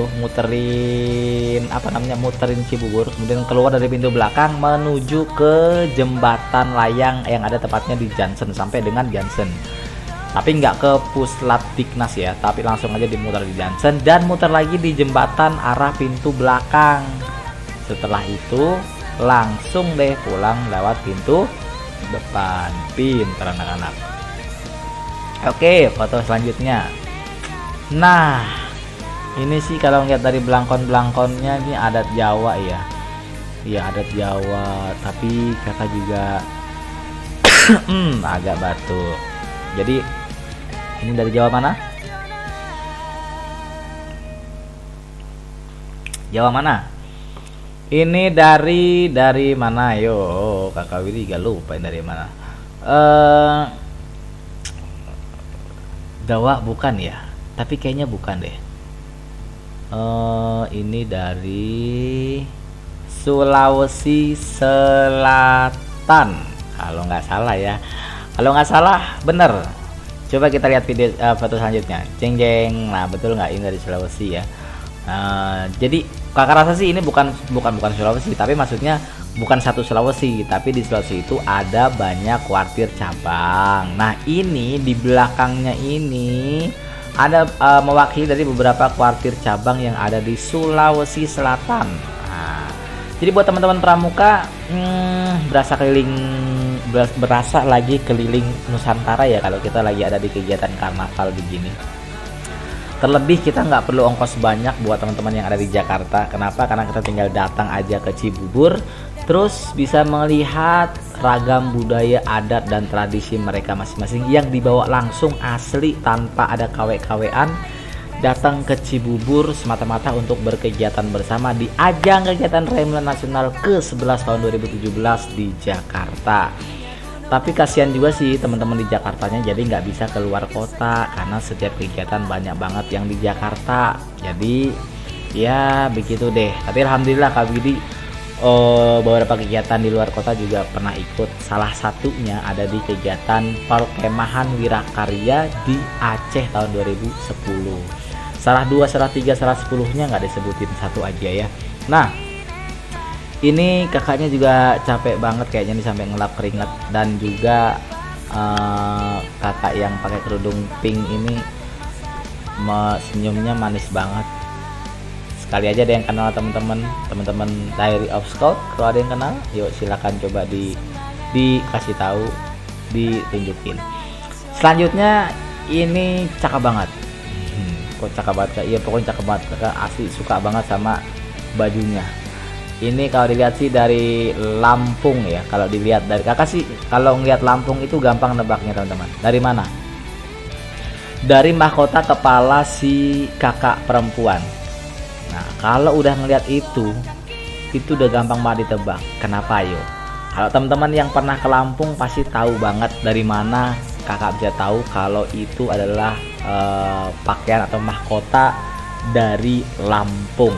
Cibubur, kemudian keluar dari pintu belakang menuju ke jembatan layang yang ada tepatnya di Johnson, sampai dengan Johnson. Tapi nggak ke Puslap Diknas ya, tapi langsung aja dimutar di Johnson dan muter lagi di jembatan arah pintu belakang. Setelah itu langsung deh pulang lewat pintu depan. Pintar anak-anak. Oke, foto selanjutnya. Nah, ini sih kalau ngeliat dari belangkon-belangkonnya ini adat Jawa ya. ya adat Jawa, tapi kakak juga agak batuk. Jadi ini dari Jawa mana? Jawa mana? Ini dari mana? Yo, kakak Willy gak lupa ini dari mana. Jawa bukan ya? Tapi kayaknya bukan deh. Ini dari Sulawesi Selatan. Kalau nggak salah ya. Kalau nggak salah, bener. Coba kita lihat video foto selanjutnya. Jeng jeng. Nah, betul nggak ini dari Sulawesi ya? Jadi kakak rasa sih ini bukan Sulawesi, tapi maksudnya bukan satu Sulawesi, tapi di Sulawesi itu ada banyak kuartir cabang. Nah, ini di belakangnya ini ada mewakili dari beberapa kuartir cabang yang ada di Sulawesi Selatan. Nah, jadi buat teman-teman pramuka berasa lagi keliling Nusantara ya kalau kita lagi ada di kegiatan karnaval begini. Terlebih kita nggak perlu ongkos banyak buat teman-teman yang ada di Jakarta. Kenapa? Karena kita tinggal datang aja ke Cibubur, terus bisa melihat ragam budaya, adat dan tradisi mereka masing-masing yang dibawa langsung asli tanpa ada KW-KWan. Datang ke Cibubur semata-mata untuk berkegiatan bersama di ajang kegiatan Remalan Nasional ke-11 tahun 2017 di Jakarta. Tapi kasihan juga sih teman-teman di Jakartanya, jadi nggak bisa keluar kota karena setiap kegiatan banyak banget yang di Jakarta. Jadi ya begitu deh. Tapi alhamdulillah Kak Widi beberapa kegiatan di luar kota juga pernah ikut. Salah satunya ada di kegiatan Perkemahan Wirakarya di Aceh tahun 2010. Salah 2, salah 3, salah 10-nya nggak disebutin, satu aja ya. Nah, ini kakaknya juga capek banget kayaknya nih sampai ngelap keringat, dan juga kakak yang pakai kerudung pink ini senyumnya manis banget. Sekali aja ada yang kenal teman-teman Diary of Scout, kalau ada yang kenal yuk silakan coba dikasih tahu, ditunjukin. Selanjutnya ini cakep banget. Kok cakep banget kak? Iya pokoknya cakep banget, kakak asli suka banget sama bajunya. Ini kalau dilihat sih dari Lampung ya. Kalau dilihat dari kakak sih, kalau ngeliat Lampung itu gampang nebaknya teman-teman. Dari mana? Dari mahkota kepala si kakak perempuan. Nah, kalau udah ngeliat itu udah gampang banget ditebak. Kenapa yo? Kalau teman-teman yang pernah ke Lampung pasti tahu banget dari mana kakak bisa tahu kalau itu adalah pakaian atau mahkota dari Lampung.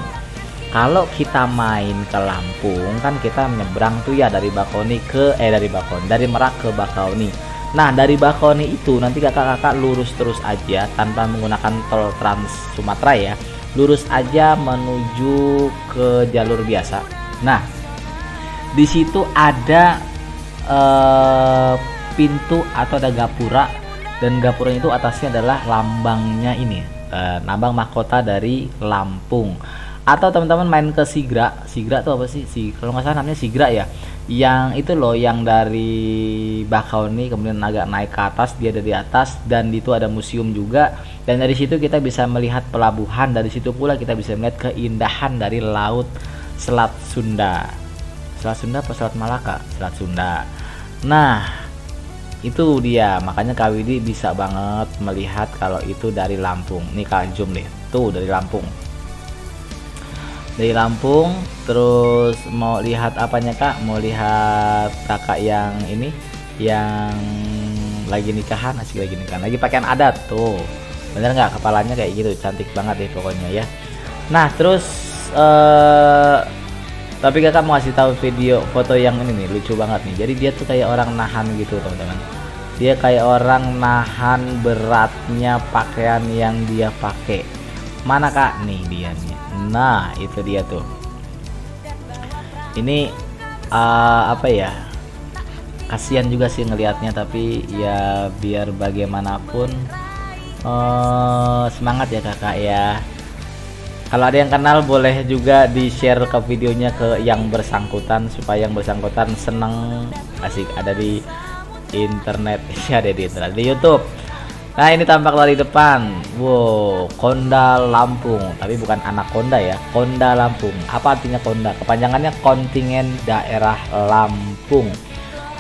Kalau kita main ke Lampung kan kita menyeberang tuh ya dari dari Merak ke Bakauheni. Nah, dari Bakauheni itu nanti kakak-kakak lurus terus aja tanpa menggunakan tol Trans Sumatera ya. Lurus aja menuju ke jalur biasa. Nah, di situ ada pintu atau ada gapura, dan gapura itu atasnya adalah lambangnya ini, lambang mahkota dari Lampung. Atau teman-teman main ke Sigra tuh apa sih? Kalau nggak salah namanya Sigra ya. Yang itu loh yang dari Bakauheni kemudian agak naik ke atas, dia ada di atas, dan itu ada museum juga. Dan dari situ kita bisa melihat pelabuhan, dari situ pula kita bisa melihat keindahan dari laut Selat Sunda. Selat Sunda apa Selat Malaka? Selat Sunda. Nah, itu dia, makanya Kak Widi bisa banget melihat kalau itu dari Lampung. Nih Kak zoom deh, tuh dari Lampung. Dari Lampung, terus mau lihat apanya Kak? Mau lihat kakak yang ini, yang lagi nikahan, lagi nikahan, lagi pakaian adat tuh. Bener nggak? Kepalanya kayak gitu, cantik banget deh pokoknya ya. Nah terus tapi kakak mau kasih tahu video foto yang ini nih, lucu banget nih. Jadi dia tuh kayak orang nahan gitu teman-teman. Dia kayak orang nahan beratnya pakaian yang dia pakai. Mana Kak? Nih dia nih. Nah itu dia tuh. Ini apa ya, kasihan juga sih ngelihatnya, tapi ya biar bagaimanapun semangat ya kakak ya. Kalau ada yang kenal boleh juga di share ke videonya ke yang bersangkutan, supaya yang bersangkutan seneng. Asik, ada di internet, ada di internet, di YouTube. Nah ini tampak dari depan. Wow, Konda Lampung. Tapi bukan anaconda ya, Konda Lampung. Apa artinya Konda? Kepanjangannya kontingen daerah Lampung.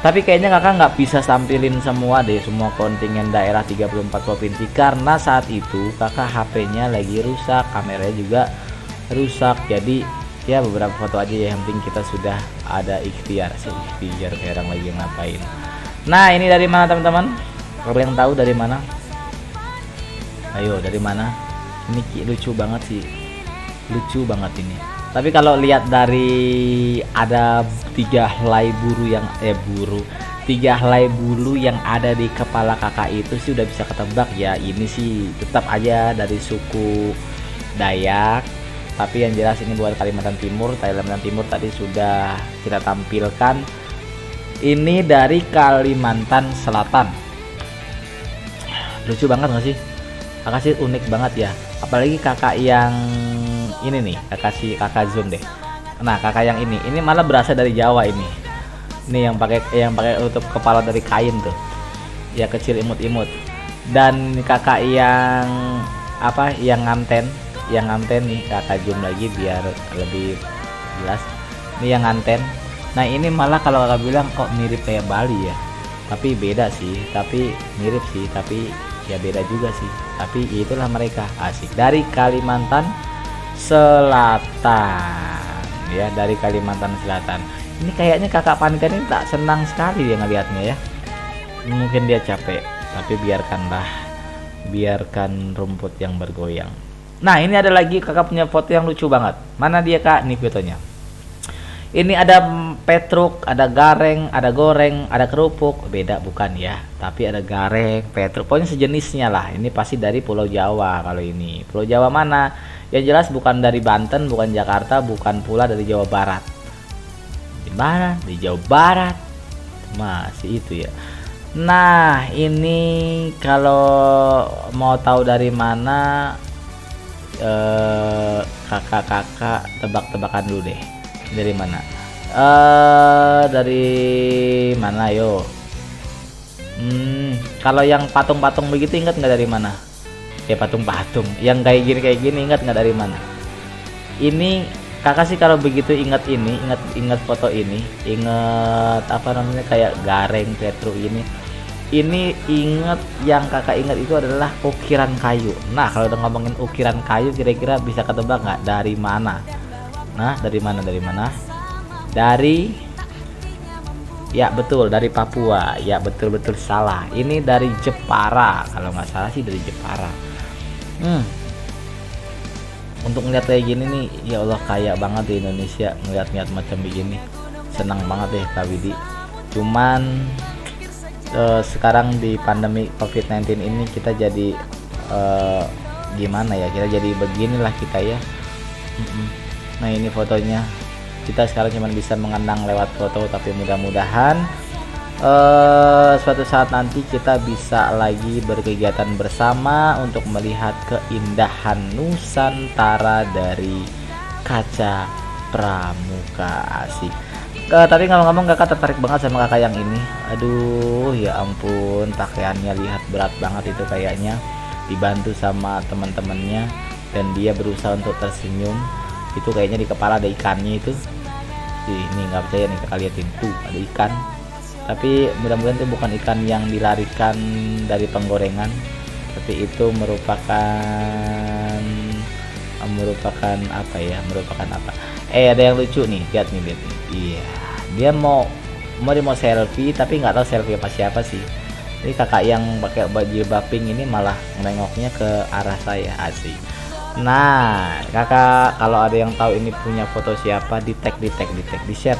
Tapi kayaknya kakak nggak bisa tampilin semua deh, semua kontingen daerah 34 provinsi. Karena saat itu kakak HP-nya lagi rusak, kameranya juga rusak. Jadi ya beberapa foto aja ya, yang penting kita sudah ada ikhtiar. Ikhtiar kayak orang lagi ngapain. Nah ini dari mana teman-teman? Kalau yang tahu dari mana? Ayo dari mana? Ini lucu banget sih, lucu banget ini. Tapi kalau lihat dari ada 3 helai bulu yang tiga helai bulu yang ada di kepala kakak itu sih udah bisa ketebak ya. Ini sih tetap aja dari suku Dayak. Tapi yang jelas ini bukan Kalimantan Timur. Kalimantan Timur tadi sudah kita tampilkan. Ini dari Kalimantan Selatan. Lucu banget gak sih? Kakak sih unik banget ya, apalagi kakak yang ini nih, kakak zoom deh. Nah kakak yang ini malah berasal dari Jawa ini yang pakai tutup kepala dari kain tuh ya, kecil imut-imut. Dan kakak yang yang nganten nih, kakak zoom lagi biar lebih jelas. Ini yang nganten. Nah ini malah kalau kakak bilang kok mirip kayak Bali ya, tapi beda sih, tapi mirip sih, tapi ya beda juga sih. Tapi itulah mereka, asik, dari Kalimantan Selatan ya, dari Kalimantan Selatan. Ini kayaknya kakak Panika ini tak senang sekali dia ngelihatnya ya, mungkin dia capek, tapi biarkan rumput yang bergoyang. Nah ini ada lagi kakak punya foto yang lucu banget. Mana dia kak? Ini fotonya. Ini ada petruk, ada gareng, ada goreng, ada kerupuk. Beda bukan ya, tapi ada gareng, petruk, pokoknya sejenisnya lah. Ini pasti dari Pulau Jawa. Kalau ini Pulau Jawa mana? Yang jelas bukan dari Banten, bukan Jakarta, bukan pula dari Jawa Barat. Di mana? Di Jawa Barat. Masih itu ya. Nah ini kalau mau tahu dari mana, kakak-kakak tebak-tebakan dulu deh. Dari mana? Dari mana yo? Kalau yang patung-patung begitu ingat nggak dari mana? Ya patung-patung yang kayak gini ingat nggak dari mana? Ini kakak sih kalau begitu ingat foto ini, ingat apa namanya, kayak gareng, petruk ini ingat. Yang kakak ingat itu adalah ukiran kayu. Nah kalau udah ngomongin ukiran kayu, kira-kira bisa ketebak nggak dari mana? Nah dari mana? Ya betul, dari Papua. Ya betul salah. Ini dari Jepara, kalau nggak salah sih dari Jepara. Untuk ngeliat kayak gini nih, ya Allah, kaya banget di Indonesia ngeliat macam begini. Senang banget deh Kak Widi. Cuman sekarang di pandemi COVID-19 ini kita jadi gimana ya, kita jadi beginilah kita ya. Nah ini fotonya, kita sekarang cuma bisa mengenang lewat foto, tapi mudah-mudahan suatu saat nanti kita bisa lagi berkegiatan bersama untuk melihat keindahan Nusantara dari kaca pramuka. Asik. Tapi ngomong-ngomong, kakak tertarik banget sama kakak yang ini. Aduh ya ampun, pakaiannya lihat berat banget itu, kayaknya dibantu sama teman-temannya dan dia berusaha untuk tersenyum. Itu kayaknya di kepala ada ikannya itu. Ini nggak percaya nih, kakak liatin tuh ada ikan. Tapi mudah-mudahan itu bukan ikan yang dilarikan dari penggorengan, tapi itu merupakan apa? Ada yang lucu nih, lihat nih. Iya, dia mau selfie, tapi nggak tahu selfie apa siapa sih. Jadi kakak yang pakai baju pink ini malah nengoknya ke arah saya. Asik. Nah kakak, kalau ada yang tahu ini punya foto siapa, di tag, di share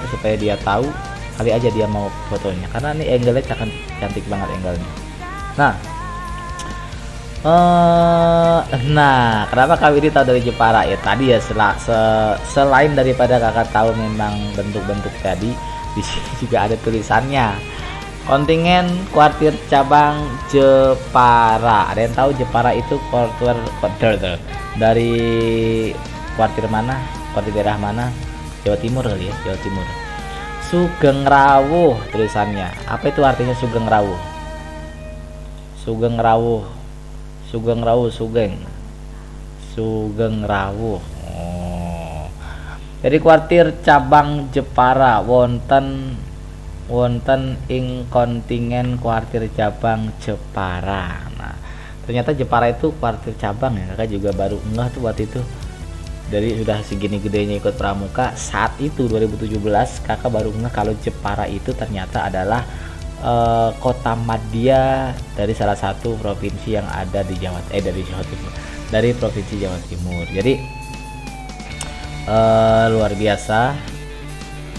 supaya dia tahu. Kali aja dia mau fotonya, karena ini angle-nya cantik banget angle-nya. Nah kenapa Kak Widi tahu dari Jepara ya? Tadi ya selain daripada kakak tahu memang bentuk-bentuk tadi, di sini juga ada tulisannya, kontingen kuartir cabang Jepara. Ada yang tahu Jepara itu kuartir dari kuartir mana? Kuartir daerah mana? Jawa Timur kali ya, Jawa Timur. Sugeng Rawuh tulisannya. Apa itu artinya Sugeng Rawuh? Sugeng Rawuh, Sugeng Rawuh, Sugeng Rawuh. Oh. Jadi kuartir cabang Jepara wonten ing kontingen kuartir cabang Jepara. Nah, ternyata Jepara itu kuartir cabang ya. Kakak juga baru ngeh tuh waktu itu. Dari sudah segini gedenya ikut pramuka saat itu 2017, kakak baru ngeh kalau Jepara itu ternyata adalah kota madya dari salah satu provinsi yang ada di dari provinsi Jawa Timur. Jadi luar biasa,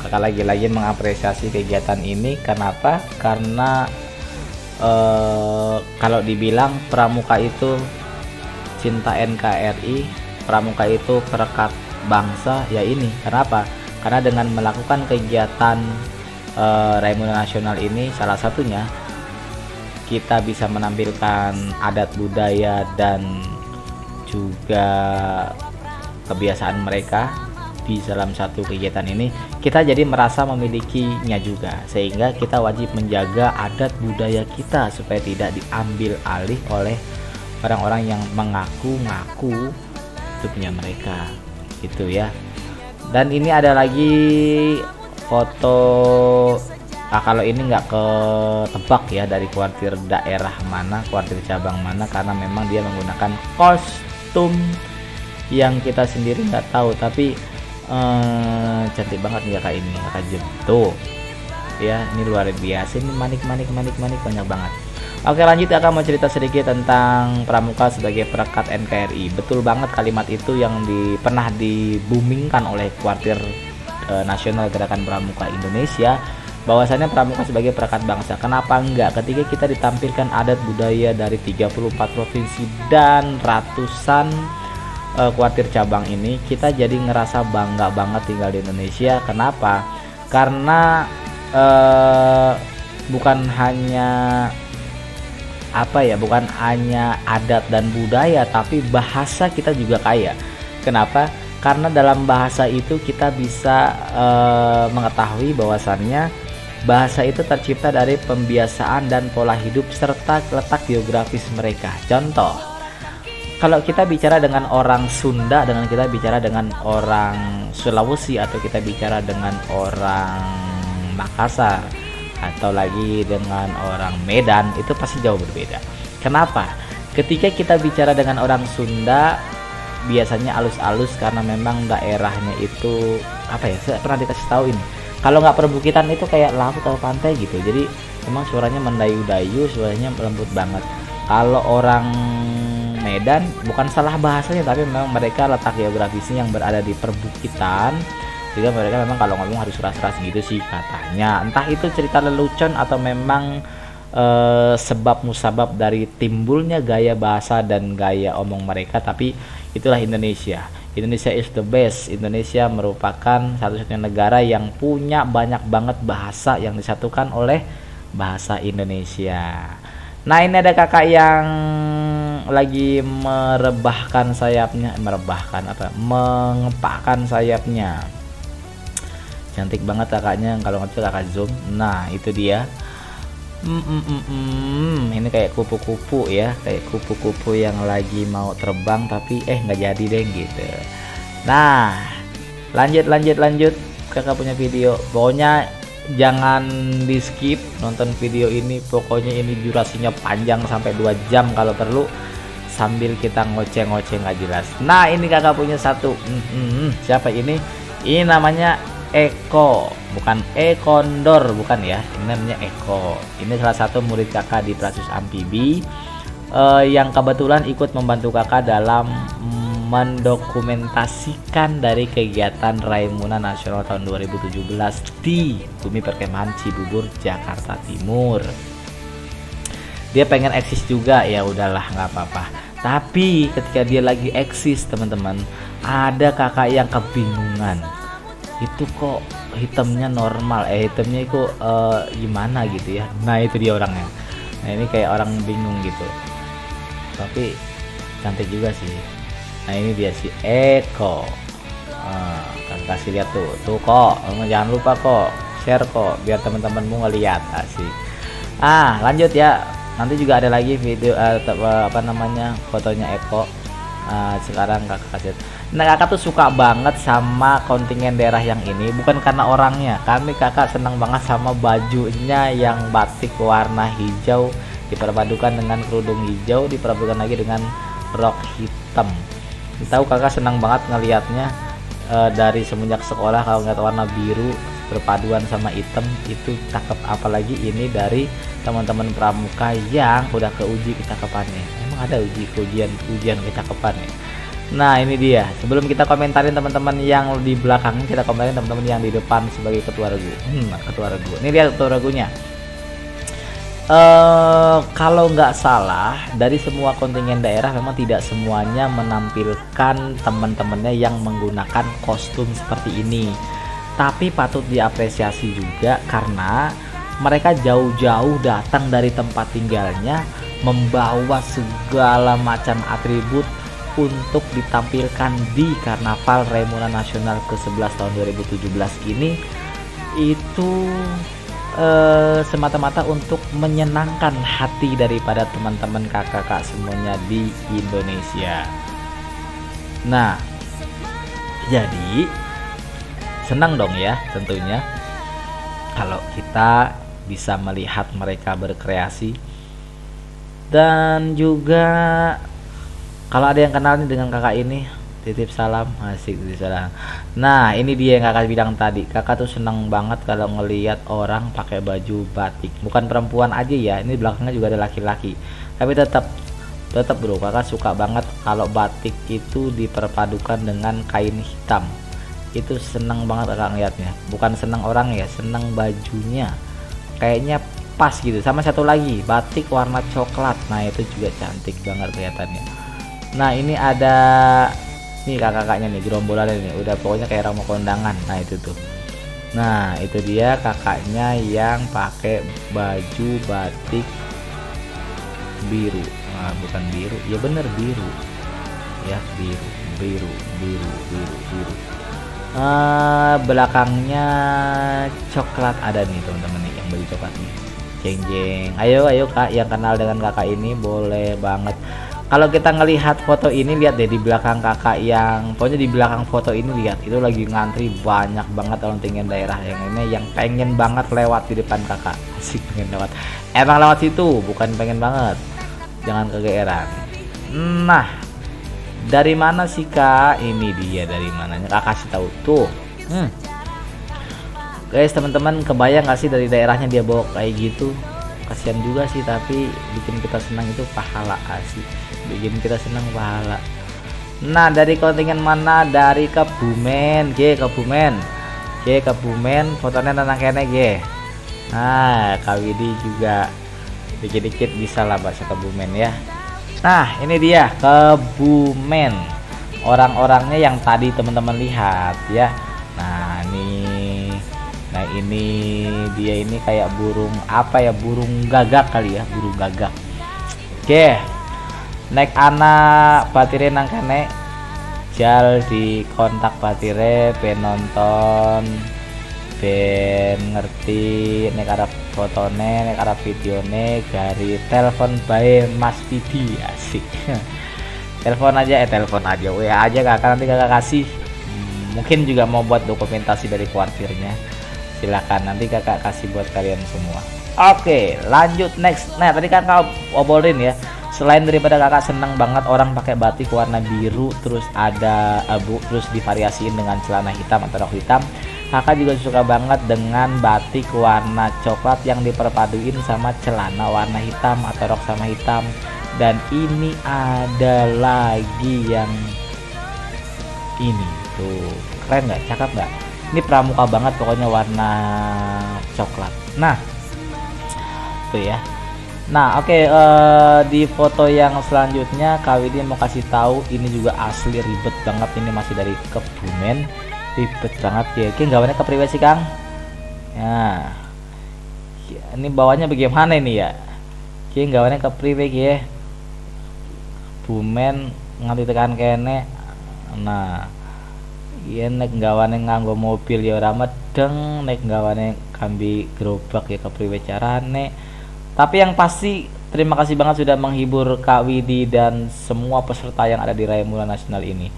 kakak lagi-lagi mengapresiasi kegiatan ini. Kenapa? Karena kalau dibilang pramuka itu cinta NKRI, pramuka itu perekat bangsa, ya ini. Kenapa? Karena dengan melakukan kegiatan Raimuna Nasional ini, salah satunya kita bisa menampilkan adat budaya dan juga kebiasaan mereka di dalam satu kegiatan ini. Kita jadi merasa memilikinya juga, sehingga kita wajib menjaga adat budaya kita supaya tidak diambil alih oleh orang-orang yang mengaku-ngaku itu punya mereka, gitu ya. Dan ini ada lagi foto, kalau ini nggak ketebak ya dari kuartir daerah mana, kuartir cabang mana, karena memang dia menggunakan kostum yang kita sendiri nggak tahu, tapi cantik banget nih kakak ini, kakak Jem tuh ya. Ini luar biasa, ini manik banyak banget. Oke, lanjut, kakak mau cerita sedikit tentang pramuka sebagai perekat NKRI. Betul banget kalimat itu yang pernah dibumingkan oleh kuartir nasional Gerakan Pramuka Indonesia, bahwasannya pramuka sebagai perekat bangsa. Kenapa enggak? Ketika kita ditampilkan adat budaya dari 34 provinsi dan ratusan kuartir cabang ini, kita jadi ngerasa bangga banget tinggal di Indonesia. Kenapa? Karena bukan hanya adat dan budaya, tapi bahasa kita juga kaya. Kenapa? Karena dalam bahasa itu kita bisa mengetahui bahwasannya bahasa itu tercipta dari pembiasaan dan pola hidup serta letak geografis mereka. Contoh, kalau kita bicara dengan orang Sunda, dengan kita bicara dengan orang Sulawesi, atau kita bicara dengan orang Makassar, atau lagi dengan orang Medan, itu pasti jauh berbeda. Kenapa? Ketika kita bicara dengan orang Sunda, biasanya alus-alus karena memang daerahnya itu saya pernah dikasih tahu ini, kalau nggak perbukitan itu kayak laut atau pantai gitu. Jadi memang suaranya mendayu-dayu, suaranya lembut banget. Kalau orang Medan, bukan salah bahasanya, tapi memang mereka letak geografisnya yang berada di perbukitan, sehingga mereka memang kalau ngomong harus keras-keras gitu sih katanya. Entah itu cerita lelucon atau memang sebab musabab dari timbulnya gaya bahasa dan gaya omong mereka, tapi itulah Indonesia. Indonesia is the best. Indonesia merupakan satu-satunya negara yang punya banyak banget bahasa yang disatukan oleh bahasa Indonesia. Nah, ini ada kakak yang lagi mengepakkan sayapnya. Cantik banget kakaknya, kalau nggak bisa kakak zoom. Nah, itu dia. Ini kayak kupu-kupu ya, kayak kupu-kupu yang lagi mau terbang tapi nggak jadi deh gitu. Nah, lanjut, kakak punya video. Pokoknya jangan di skip nonton video ini, pokoknya ini durasinya panjang sampai 2 jam kalau perlu, sambil kita ngoceh-ngoceh nggak jelas. Nah, ini kakak punya satu. Siapa ini? Ini namanya Eko, bukan Kondor, bukan ya, ini namanya Eko. Ini salah satu murid kakak di Prasus Amfibi yang kebetulan ikut membantu kakak dalam mendokumentasikan dari kegiatan Raimuna Nasional tahun 2017 di Bumi Perkemahan Cibubur, Jakarta Timur. Dia pengen eksis juga, ya udahlah nggak apa-apa. Tapi ketika dia lagi eksis, teman-teman, ada kakak yang kebingungan. Itu kok hitamnya normal, hitamnya itu gimana gitu ya. Nah, itu dia orangnya. Nah, ini kayak orang bingung gitu, tapi cantik juga sih. Nah, ini dia si Eko. Kalian kasih lihat tuh kok, jangan lupa kok share kok biar teman-temanmu ngeliat. Asik. Lanjut ya, Nanti juga ada lagi video apa namanya fotonya Eko. Sekarang kakak kasih. Nah, kakak tuh suka banget sama kontingen daerah yang ini, bukan karena orangnya. Kakak senang banget sama bajunya yang batik warna hijau diperpadukan dengan kerudung hijau, diperpadukan lagi dengan rok hitam. Tahu kakak senang banget ngelihatnya. Dari semenjak sekolah kalau ngeliat warna biru berpaduan sama hitam itu cakep, apalagi ini dari teman-teman pramuka yang udah keuji kecakapannya. Emang ada ujian kecakapannya. Nah, ini dia. Sebelum kita komentarin teman-teman yang di belakang, kita komentarin teman-teman yang di depan sebagai ketua regu. Ketua regu. Ini dia ketua regunya. Kalau nggak salah, dari semua kontingen daerah memang tidak semuanya menampilkan teman-temannya yang menggunakan kostum seperti ini. Tapi patut diapresiasi juga karena mereka jauh-jauh datang dari tempat tinggalnya, membawa segala macam atribut untuk ditampilkan di Karnaval Raimuna Nasional ke-11 tahun 2017 ini. Itu semata-mata untuk menyenangkan hati daripada teman-teman kakak semuanya di Indonesia. Nah, jadi senang dong ya tentunya kalau kita bisa melihat mereka berkreasi. Dan juga kalau ada yang kenal nih dengan kakak ini, titip salam, asik, titip salam. Nah, ini dia yang kakak bilang tadi. Kakak tuh seneng banget kalau ngelihat orang pakai baju batik. Bukan perempuan aja ya, ini belakangnya juga ada laki-laki. Tapi tetap bro, kakak suka banget kalau batik itu diperpadukan dengan kain hitam. Itu seneng banget kakak ngeliatnya. Bukan seneng orang ya, seneng bajunya. Kayaknya pas gitu. Sama satu lagi, batik warna coklat. Nah, itu juga cantik banget kelihatannya. Nah, ini ada nih kakak-kakaknya nih, gerombolannya nih, udah pokoknya kayak orang mau kondangan. Nah, itu tuh. Nah, itu dia kakaknya yang pakai baju batik biru. Nah, bukan biru, ya bener biru. Ya, biru. Belakangnya coklat ada nih teman-teman nih yang baju coklat nih. Jeng. Ayo kak yang kenal dengan kakak ini boleh banget. Kalau kita ngelihat foto ini, lihat deh di belakang kakak yang pokoknya di belakang foto ini, lihat itu lagi ngantri banyak banget kontingen daerah yang ini yang pengen banget lewat di depan kakak. Asik, pengen lewat. Emang lewat situ, bukan pengen banget. Jangan kegeeran. Nah, dari mana sih kak? Ini dia dari mananya, kakak kasih tahu tuh. Guys, teman-teman kebayang gak sih dari daerahnya dia bawa kayak gitu? Kasihan juga sih, tapi bikin kita senang itu pahala, asik. Bikin kita senang pahala. Nah, dari kontingen mana? Dari Kebumen, Kebumen, fotonya tentang kene Nah, Kak Widi juga dikit-dikit bisa lah bahasa Kebumen ya. Nah, ini dia Kebumen, orang-orangnya yang tadi teman-teman lihat ya. Nah, ini dia ini kayak burung apa ya, burung gagak kali ya, burung gagak. Oke, naik anak batire nang kene jal di kontak batire penonton ben ngerti nek arep fotone, nek arep videone dari telepon bae Mas Vidi, asik. telepon aja WA aja kakak, nanti kakak kasih. Mungkin juga mau buat dokumentasi dari kuartirnya, silakan nanti kakak kasih buat kalian semua. Oke, lanjut next. Nah, tadi kan kau obrolin ya, selain daripada kakak seneng banget orang pakai batik warna biru terus ada abu terus divariasiin dengan celana hitam atau rok hitam, kakak juga suka banget dengan batik warna coklat yang diperpaduin sama celana warna hitam atau rok sama hitam. Dan ini ada lagi yang ini tuh, keren nggak, cakep nggak? Ini pramuka banget pokoknya warna coklat. Nah, tuh ya. Nah, oke, di foto yang selanjutnya Kak Widi mau kasih tahu ini juga asli ribet banget, ini masih dari Kebumen. Ribet banget ya. Oke, gawannya ke priwe sih, Kang. Ya. Ini bawahnya bagaimana ini ya? Oke, gawannya ke priwe ya. Bumen nganti tekan kene. Nah, iya nek gawane nganggo mobil ya ora medeng, nek gawane kambi gerobak ya kepriwe carane. Tapi yang pasti Terima kasih banget sudah menghibur Kak Widi dan semua peserta yang ada di Raimuna Nasional ini.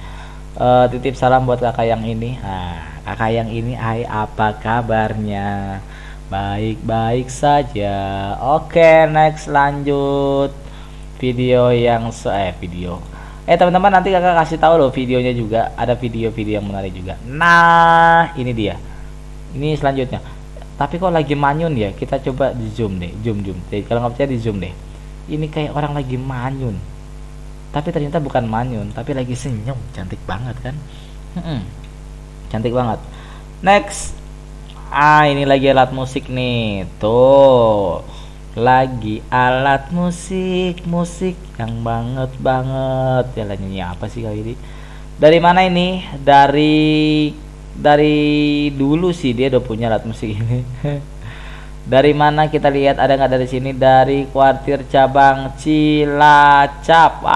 Titip salam buat kakak yang ini. Nah, kakak yang ini, hai apa kabarnya? Baik-baik saja. Oke, next lanjut video yang video. Teman-teman, nanti kakak kasih tahu loh videonya juga. Ada video-video yang menarik juga. Nah, ini dia. Ini selanjutnya. Tapi kok lagi manyun ya? Kita coba di zoom deh, zoom. Jadi, kalau nggak percaya di zoom deh. Ini kayak orang lagi manyun. Tapi ternyata bukan manyun, tapi lagi senyum. Cantik banget kan? Cantik banget. Next. Ini lagi alat musik nih. Tuh. Lagi alat musik yang banget. Ya nyanyi apa sih kali ini? Dari mana ini? Dari dulu sih dia udah punya alat musik ini. Dari mana kita lihat, ada nggak dari sini? Dari kuartir cabang Cilacap.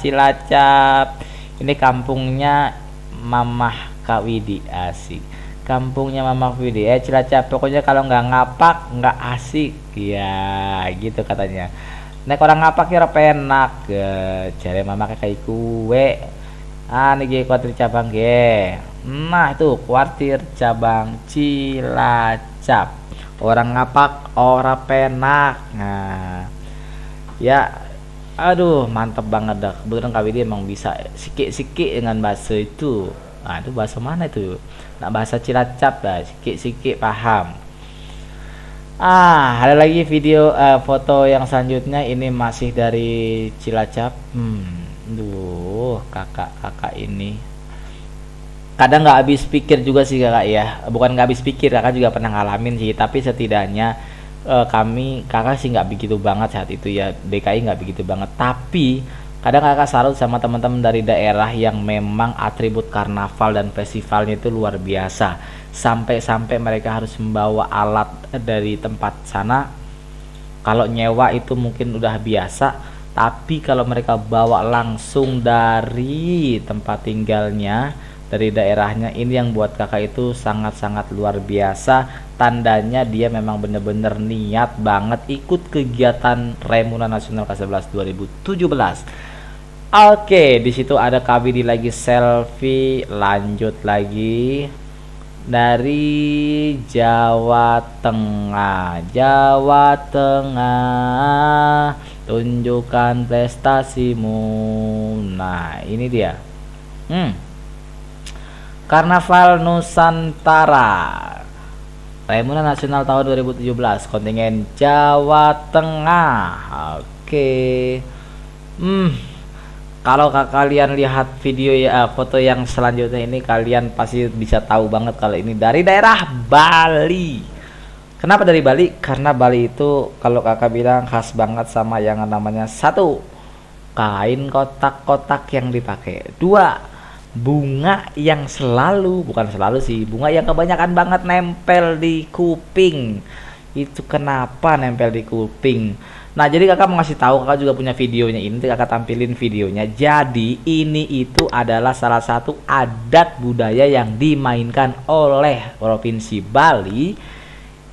Cilacap. Ini kampungnya Mamah Kak Widi, asik. Kampungnya Mamah Widi. Cilacap. Pokoknya kalau nggak ngapak nggak asik. Ya, gitu katanya. Nek orang ngapak kira penak. Cari Mamah kayak kue. Nih kuartir cabang ge. Nah itu kuartir cabang Cilacap. Orang ngapak ora penak. Nah ya, aduh mantep banget dah. Kebetulan Kak Widi emang bisa sikik dengan bahasa itu. Nah itu bahasa mana itu? Nah bahasa Cilacap dah, sikik paham. Ada lagi video foto yang selanjutnya. Ini masih dari Cilacap. Duh, kakak ini kadang nggak habis pikir juga sih kakak ya. Bukan nggak habis pikir, kakak juga pernah ngalamin sih. Tapi setidaknya kakak sih nggak begitu banget saat itu ya. DKI nggak begitu banget. Tapi kadang kakak salut sama teman-teman dari daerah yang memang atribut karnaval dan festivalnya itu luar biasa. Sampai mereka harus membawa alat dari tempat sana. Kalau nyewa itu mungkin udah biasa. Tapi kalau mereka bawa langsung dari tempat tinggalnya, dari daerahnya, ini yang buat kakak itu sangat-sangat luar biasa. Tandanya dia memang bener-bener niat banget ikut kegiatan Raimuna Nasional ke-11 2017. Oke, di situ ada Kak Widi lagi selfie. Lanjut lagi dari Jawa Tengah. Tunjukkan prestasimu. Nah, ini dia. Karnaval Nusantara Raimuna Nasional tahun 2017, kontingen Jawa Tengah. Oke. Kalau kalian lihat video ya, foto yang selanjutnya ini, kalian pasti bisa tahu banget kalau ini dari daerah Bali. Kenapa dari Bali? Karena Bali itu kalau kakak bilang khas banget sama yang namanya, satu, kain kotak-kotak yang dipakai. Dua, bunga yang bukan selalu sih, bunga yang kebanyakan banget nempel di kuping. Itu kenapa nempel di kuping? Nah, jadi kakak mau ngasih tahu, kakak juga punya videonya ini, kakak tampilin videonya. Jadi ini itu adalah salah satu adat budaya yang dimainkan oleh Provinsi Bali,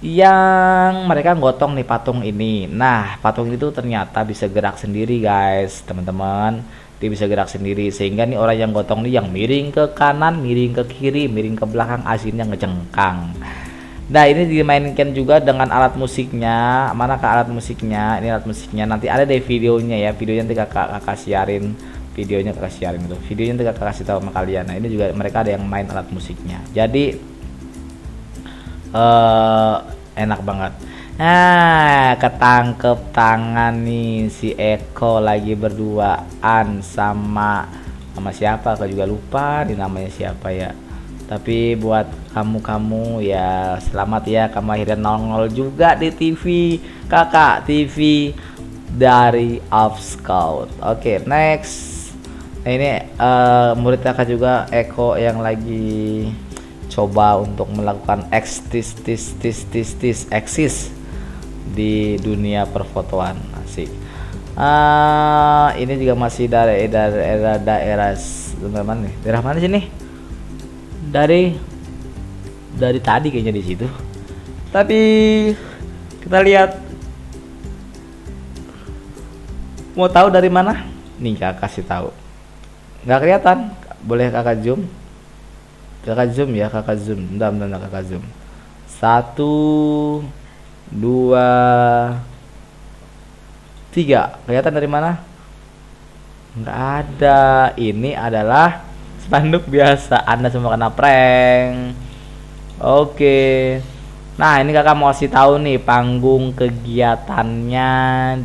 yang mereka gotong nih patung ini. Nah, patung itu ternyata bisa gerak sendiri guys, teman-teman. Dia bisa gerak sendiri, sehingga nih orang yang gotong nih yang miring ke kanan, miring ke kiri, miring ke belakang, aslinya ngejengkang. Nah, ini dimainkan juga dengan alat musiknya. Mana ke alat musiknya? Ini alat musiknya, nanti ada deh videonya ya. Videonya nanti kakak siarin. Videonya kakak siarin tuh. Videonya nanti kakak kasih tahu sama kalian. Nah, ini juga mereka ada yang main alat musiknya. Jadi enak banget. Nah, ketangkep tangan nih si Eko lagi berduaan sama siapa, aku juga lupa nih namanya siapa ya. Tapi buat kamu ya, selamat ya, kamu akhirnya nongol juga di TV kakak, TV dari Up Scout. Oke, next. Nah, ini murid kakak juga, Eko, yang lagi coba untuk melakukan eksis di dunia perfotoan, asik. Ini juga masih dari daerah mana nih? Daerah mana sih nih? Dari tadi kayaknya di situ. Tapi kita lihat Mau tahu dari mana? Nih kakak kasih tahu. Nggak kelihatan. Boleh kakak zoom? Kakak zoom ya, kakak zoom. Bentar, kakak zoom. 1, 2, 3. Kelihatan dari mana? Nggak ada. Ini adalah spanduk biasa. Anda semua kena prank. Oke. Nah, ini kakak mau kasih tahu nih panggung kegiatannya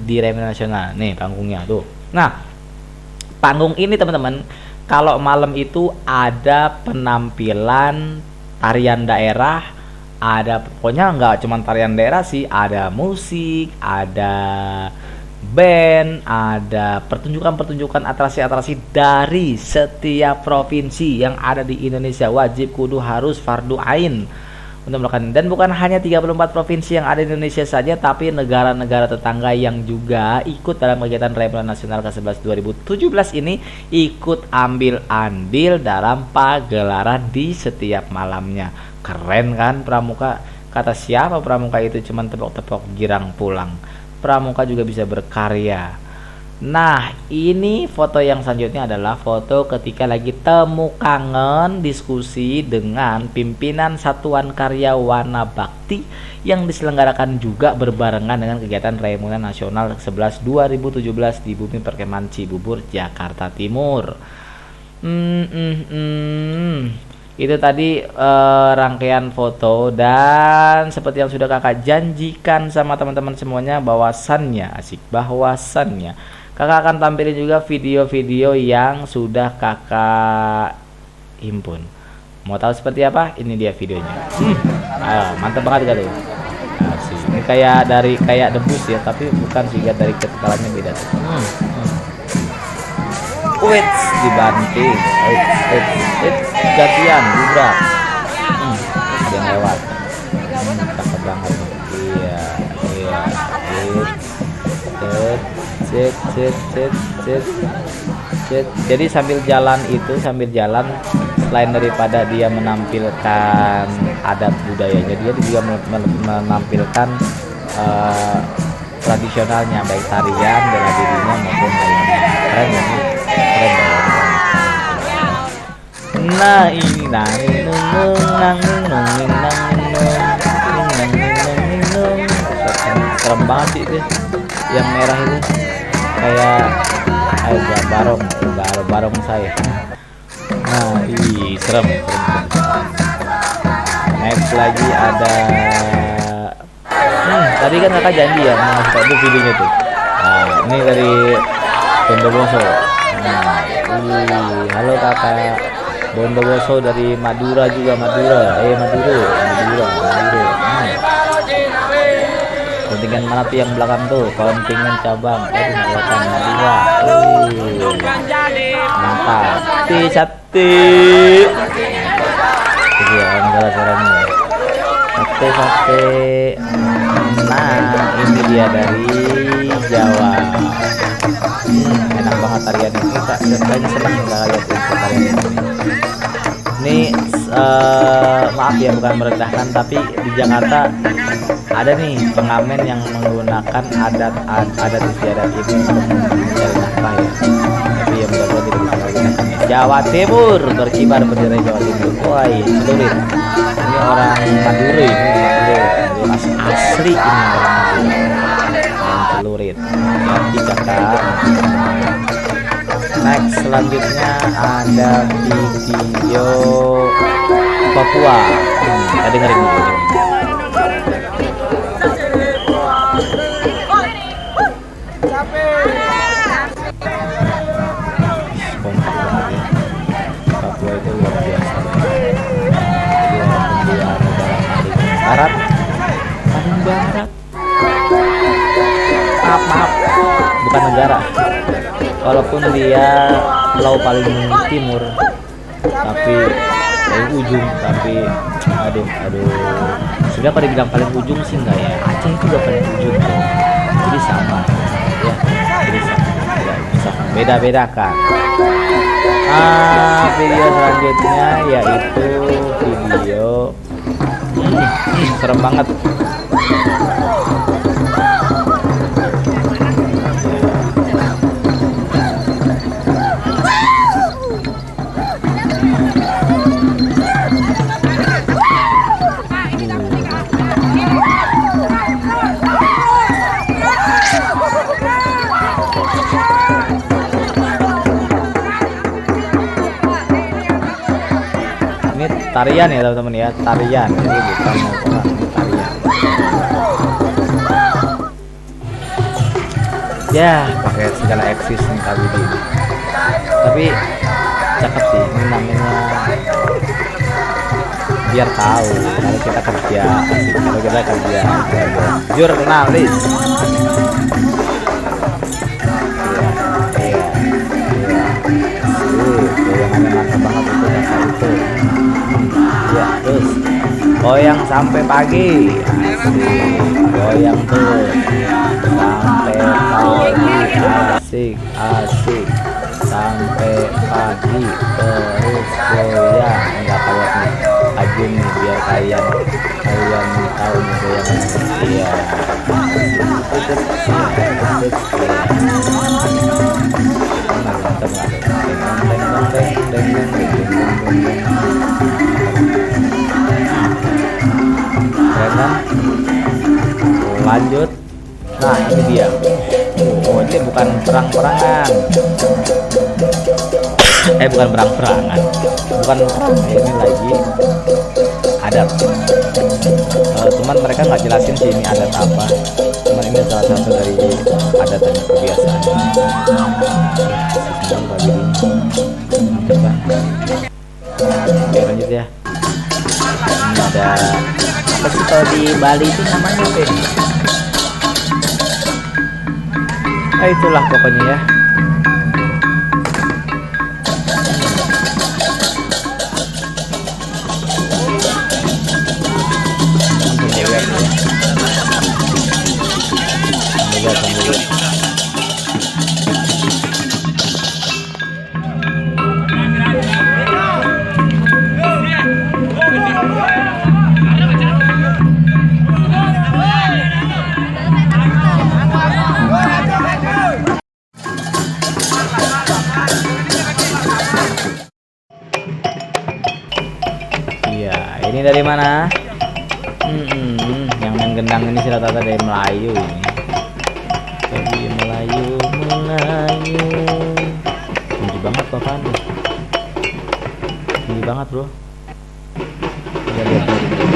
di Remaina Nasional. Nih panggungnya tuh. Nah, panggung ini teman-teman, kalau malam itu ada penampilan tarian daerah, ada pokoknya nggak cuma tarian daerah sih, ada musik, ada band, ada pertunjukan-pertunjukan atraksi-atraksi dari setiap provinsi yang ada di Indonesia. Wajib kudu harus fardu ain untuk melakukan, dan bukan hanya 34 provinsi yang ada di Indonesia saja, tapi negara-negara tetangga yang juga ikut dalam kegiatan Remaina Nasional ke-11 2017 ini ikut ambil andil dalam pagelaran di setiap malamnya. Keren kan Pramuka? Kata siapa Pramuka itu cuman tepok-tepok girang pulang. Pramuka juga bisa berkarya. Nah, ini foto yang selanjutnya adalah foto ketika lagi temu kangen diskusi dengan pimpinan Satuan Karya Wana Bakti yang diselenggarakan juga berbarengan dengan kegiatan Remaina Nasional 11 2017 di Bumi Perkemahan Cibubur, Jakarta Timur. Itu tadi rangkaian foto, dan seperti yang sudah kakak janjikan sama teman-teman semuanya, bahwasannya kakak akan tampilin juga video-video yang sudah kakak himpun. Mau tahu seperti apa? Ini dia videonya. Mantap banget gak tuh? Ini kayak debus ya, tapi bukan sih, dari ketekalannya beda. Dibanting. Gantian gubrak. Ada yang lewat. Cakep banget. Iya. Jadi sambil jalan, selain daripada dia menampilkan adat budayanya, dia juga menampilkan tradisionalnya, baik tarian, bela dirinya maupun lainnya. Keren ya, keren banget. Nah ini serem banget sih itu, yang merah itu kayak barong saya. Nah serem. Next lagi ada tadi kan kakak janji ya mau ngasih tahu videonya tuh. Nah ini dari Bondowoso. Halo kakak Bondowoso dari Madura juga. Madura. Kontingen mana tuh yang belakang tuh? Kontingen cabang. Belakang Madura. Mantap. Sate. Itu ya suaranya. Sate. Nah, ini dia dari Jawa. Enak banget tarian ini. Kayaknya senang nggak lihat tarian ini. Ini maaf ya, bukan merendahkan, tapi di Jakarta ada nih pengamen yang menggunakan adat istiadat ini untuk mencari nafkah ya. Tapi ya mudah-mudahan tidak bisa menggunakannya. Jawa Timur, berkibar bendera Jawa Timur. Wah, celurit. Ini orang Madura, asli ini orang Madura. Celurit. Ganti kakak. Next, selanjutnya ada video Papua. Kita dengerin dulu. Papua itu luar biasa. Dia negara paling barat. Maaf, bukan negara. Walaupun dia pulau paling timur, tapi ujung, tapi aduh. Sebenarnya kalau dibilang paling ujung sih enggak ya. Aceh itu juga paling ujung tuh. Jadi sama ya. Jadi tidak bisa beda kan. Video selanjutnya yaitu video serem banget. tarian ya teman-teman ya, tarian. Ini bukan mau perang, ini tarian. Ya, pakai segala eksis nih KWD ini. Tapi cakep sih, ini namanya biar tahu kalau kita kerja, asik kalau kita kerja jurnalis. Goyangannya mantap banget itu dasar itu. Ya terus goyang sampai pagi, asik goyang terus sampai pagi, asik asik sampai pagi terus goyang. Enggak kayak nih Ajun nih, biar kalian tahu nih goyangan. Iya keren kan? Lanjut. Nah ini dia. Oh ini bukan perang-perangan. Bukan perang-perangan, bukan perang, ini lagi adat. Teman mereka nggak jelasin sih ini adat apa, cuman ini salah satu dari adat dan kebiasaan. Oke lanjut ya. Ini ada apa sih kalau di Bali itu namanya apa ini? Itulah pokoknya ya. Ini dari mana? Yang main gendang ini si rata-rata dari Melayu ini. Dari Melayu. Tinggi banget papan. Tinggi banget bro. Kita lihat dulu.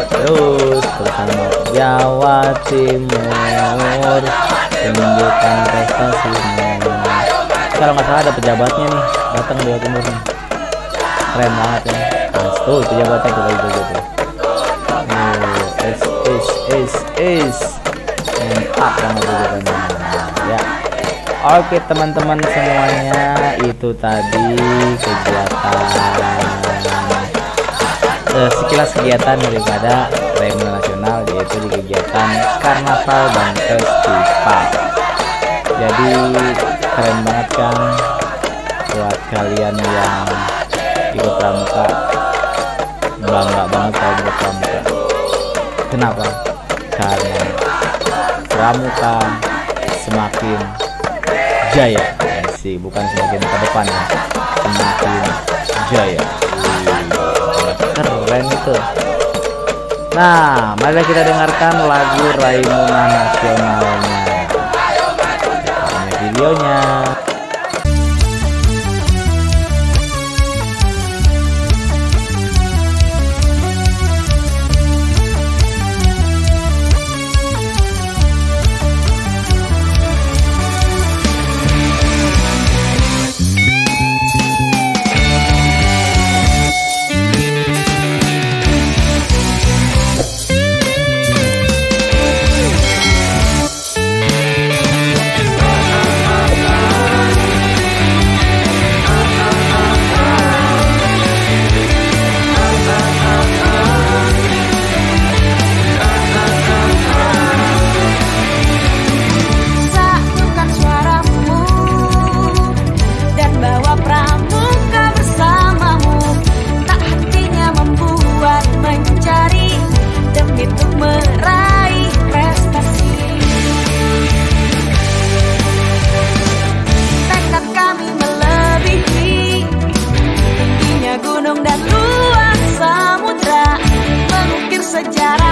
Terus bersama Jawa Timur tunjukkan prestasimu. Kalau nggak salah ada pejabatnya nih datang Jawa Timur nih, keren banget ya. Tuh pejabatnya tuh kayak gitu. Mantap banget pejabatnya ya. Oke teman-teman semuanya, itu tadi kegiatan sekilas kegiatan daripada Remo Nasional, yaitu di kegiatan Karnaval dan Festival. Jadi keren banget kan buat kalian yang ikut pramuka, bangga banget kalau ikut pramuka. Kenapa? Karena pramuka semakin jaya sih, bukan semakin ke depan ya, semakin jaya. Keren itu. Nah, mari kita dengarkan lagu Raimuna Nasionalnya. Ini videonya. sejarah.